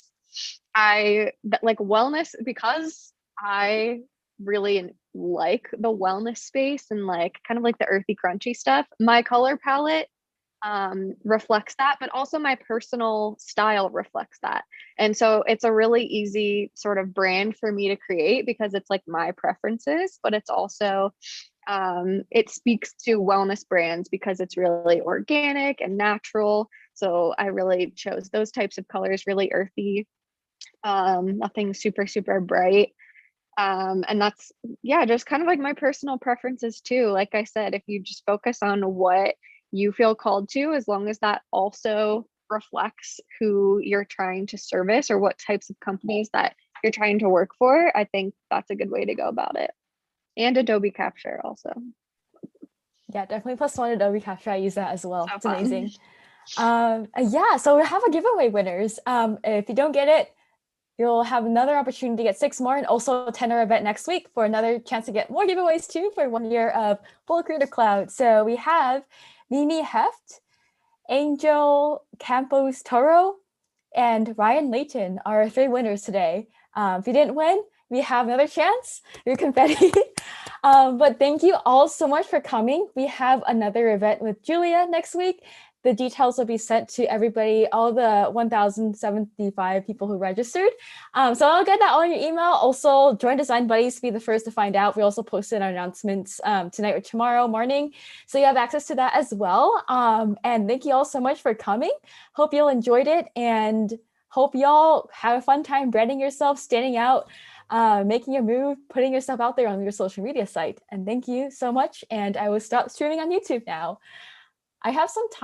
like wellness because I really like the wellness space and like kind of like the earthy, crunchy stuff. My color palette reflects that, but also my personal style reflects that. And so it's a really easy sort of brand for me to create because it's like my preferences, but it's also, it speaks to wellness brands because it's really organic and natural. So I really chose those types of colors, really earthy, nothing super, super bright. And that's, yeah, just kind of like my personal preferences too. Like I said, if you just focus on what you feel called to, as long as that also reflects who you're trying to service or what types of companies that you're trying to work for, I think that's a good way to go about it. And Adobe Capture also. Yeah, definitely +1 Adobe Capture. I use that as well. So It's fun. amazing. Yeah, so we have a giveaway winners. If you don't get it, you'll have another opportunity to get 6 more and also attend our event next week for another chance to get more giveaways too for 1 year of full Creative Cloud. So we have Mimi Heft, Angel Campos Toro, and Ryan Layton are our 3 winners today. If you didn't win, we have another chance. Your confetti. But thank you all so much for coming. We have another event with Julia next week. The details will be sent to everybody, all the 1,075 people who registered. So I'll get that all in your email. Also, join Design Buddies to be the first to find out. We also posted our announcements tonight or tomorrow morning. So you have access to that as well. And thank you all so much for coming. Hope you all enjoyed it and hope y'all have a fun time branding yourself, standing out, making your move, putting yourself out there on your social media site. And thank you so much. And I will stop streaming on YouTube now. I have some time.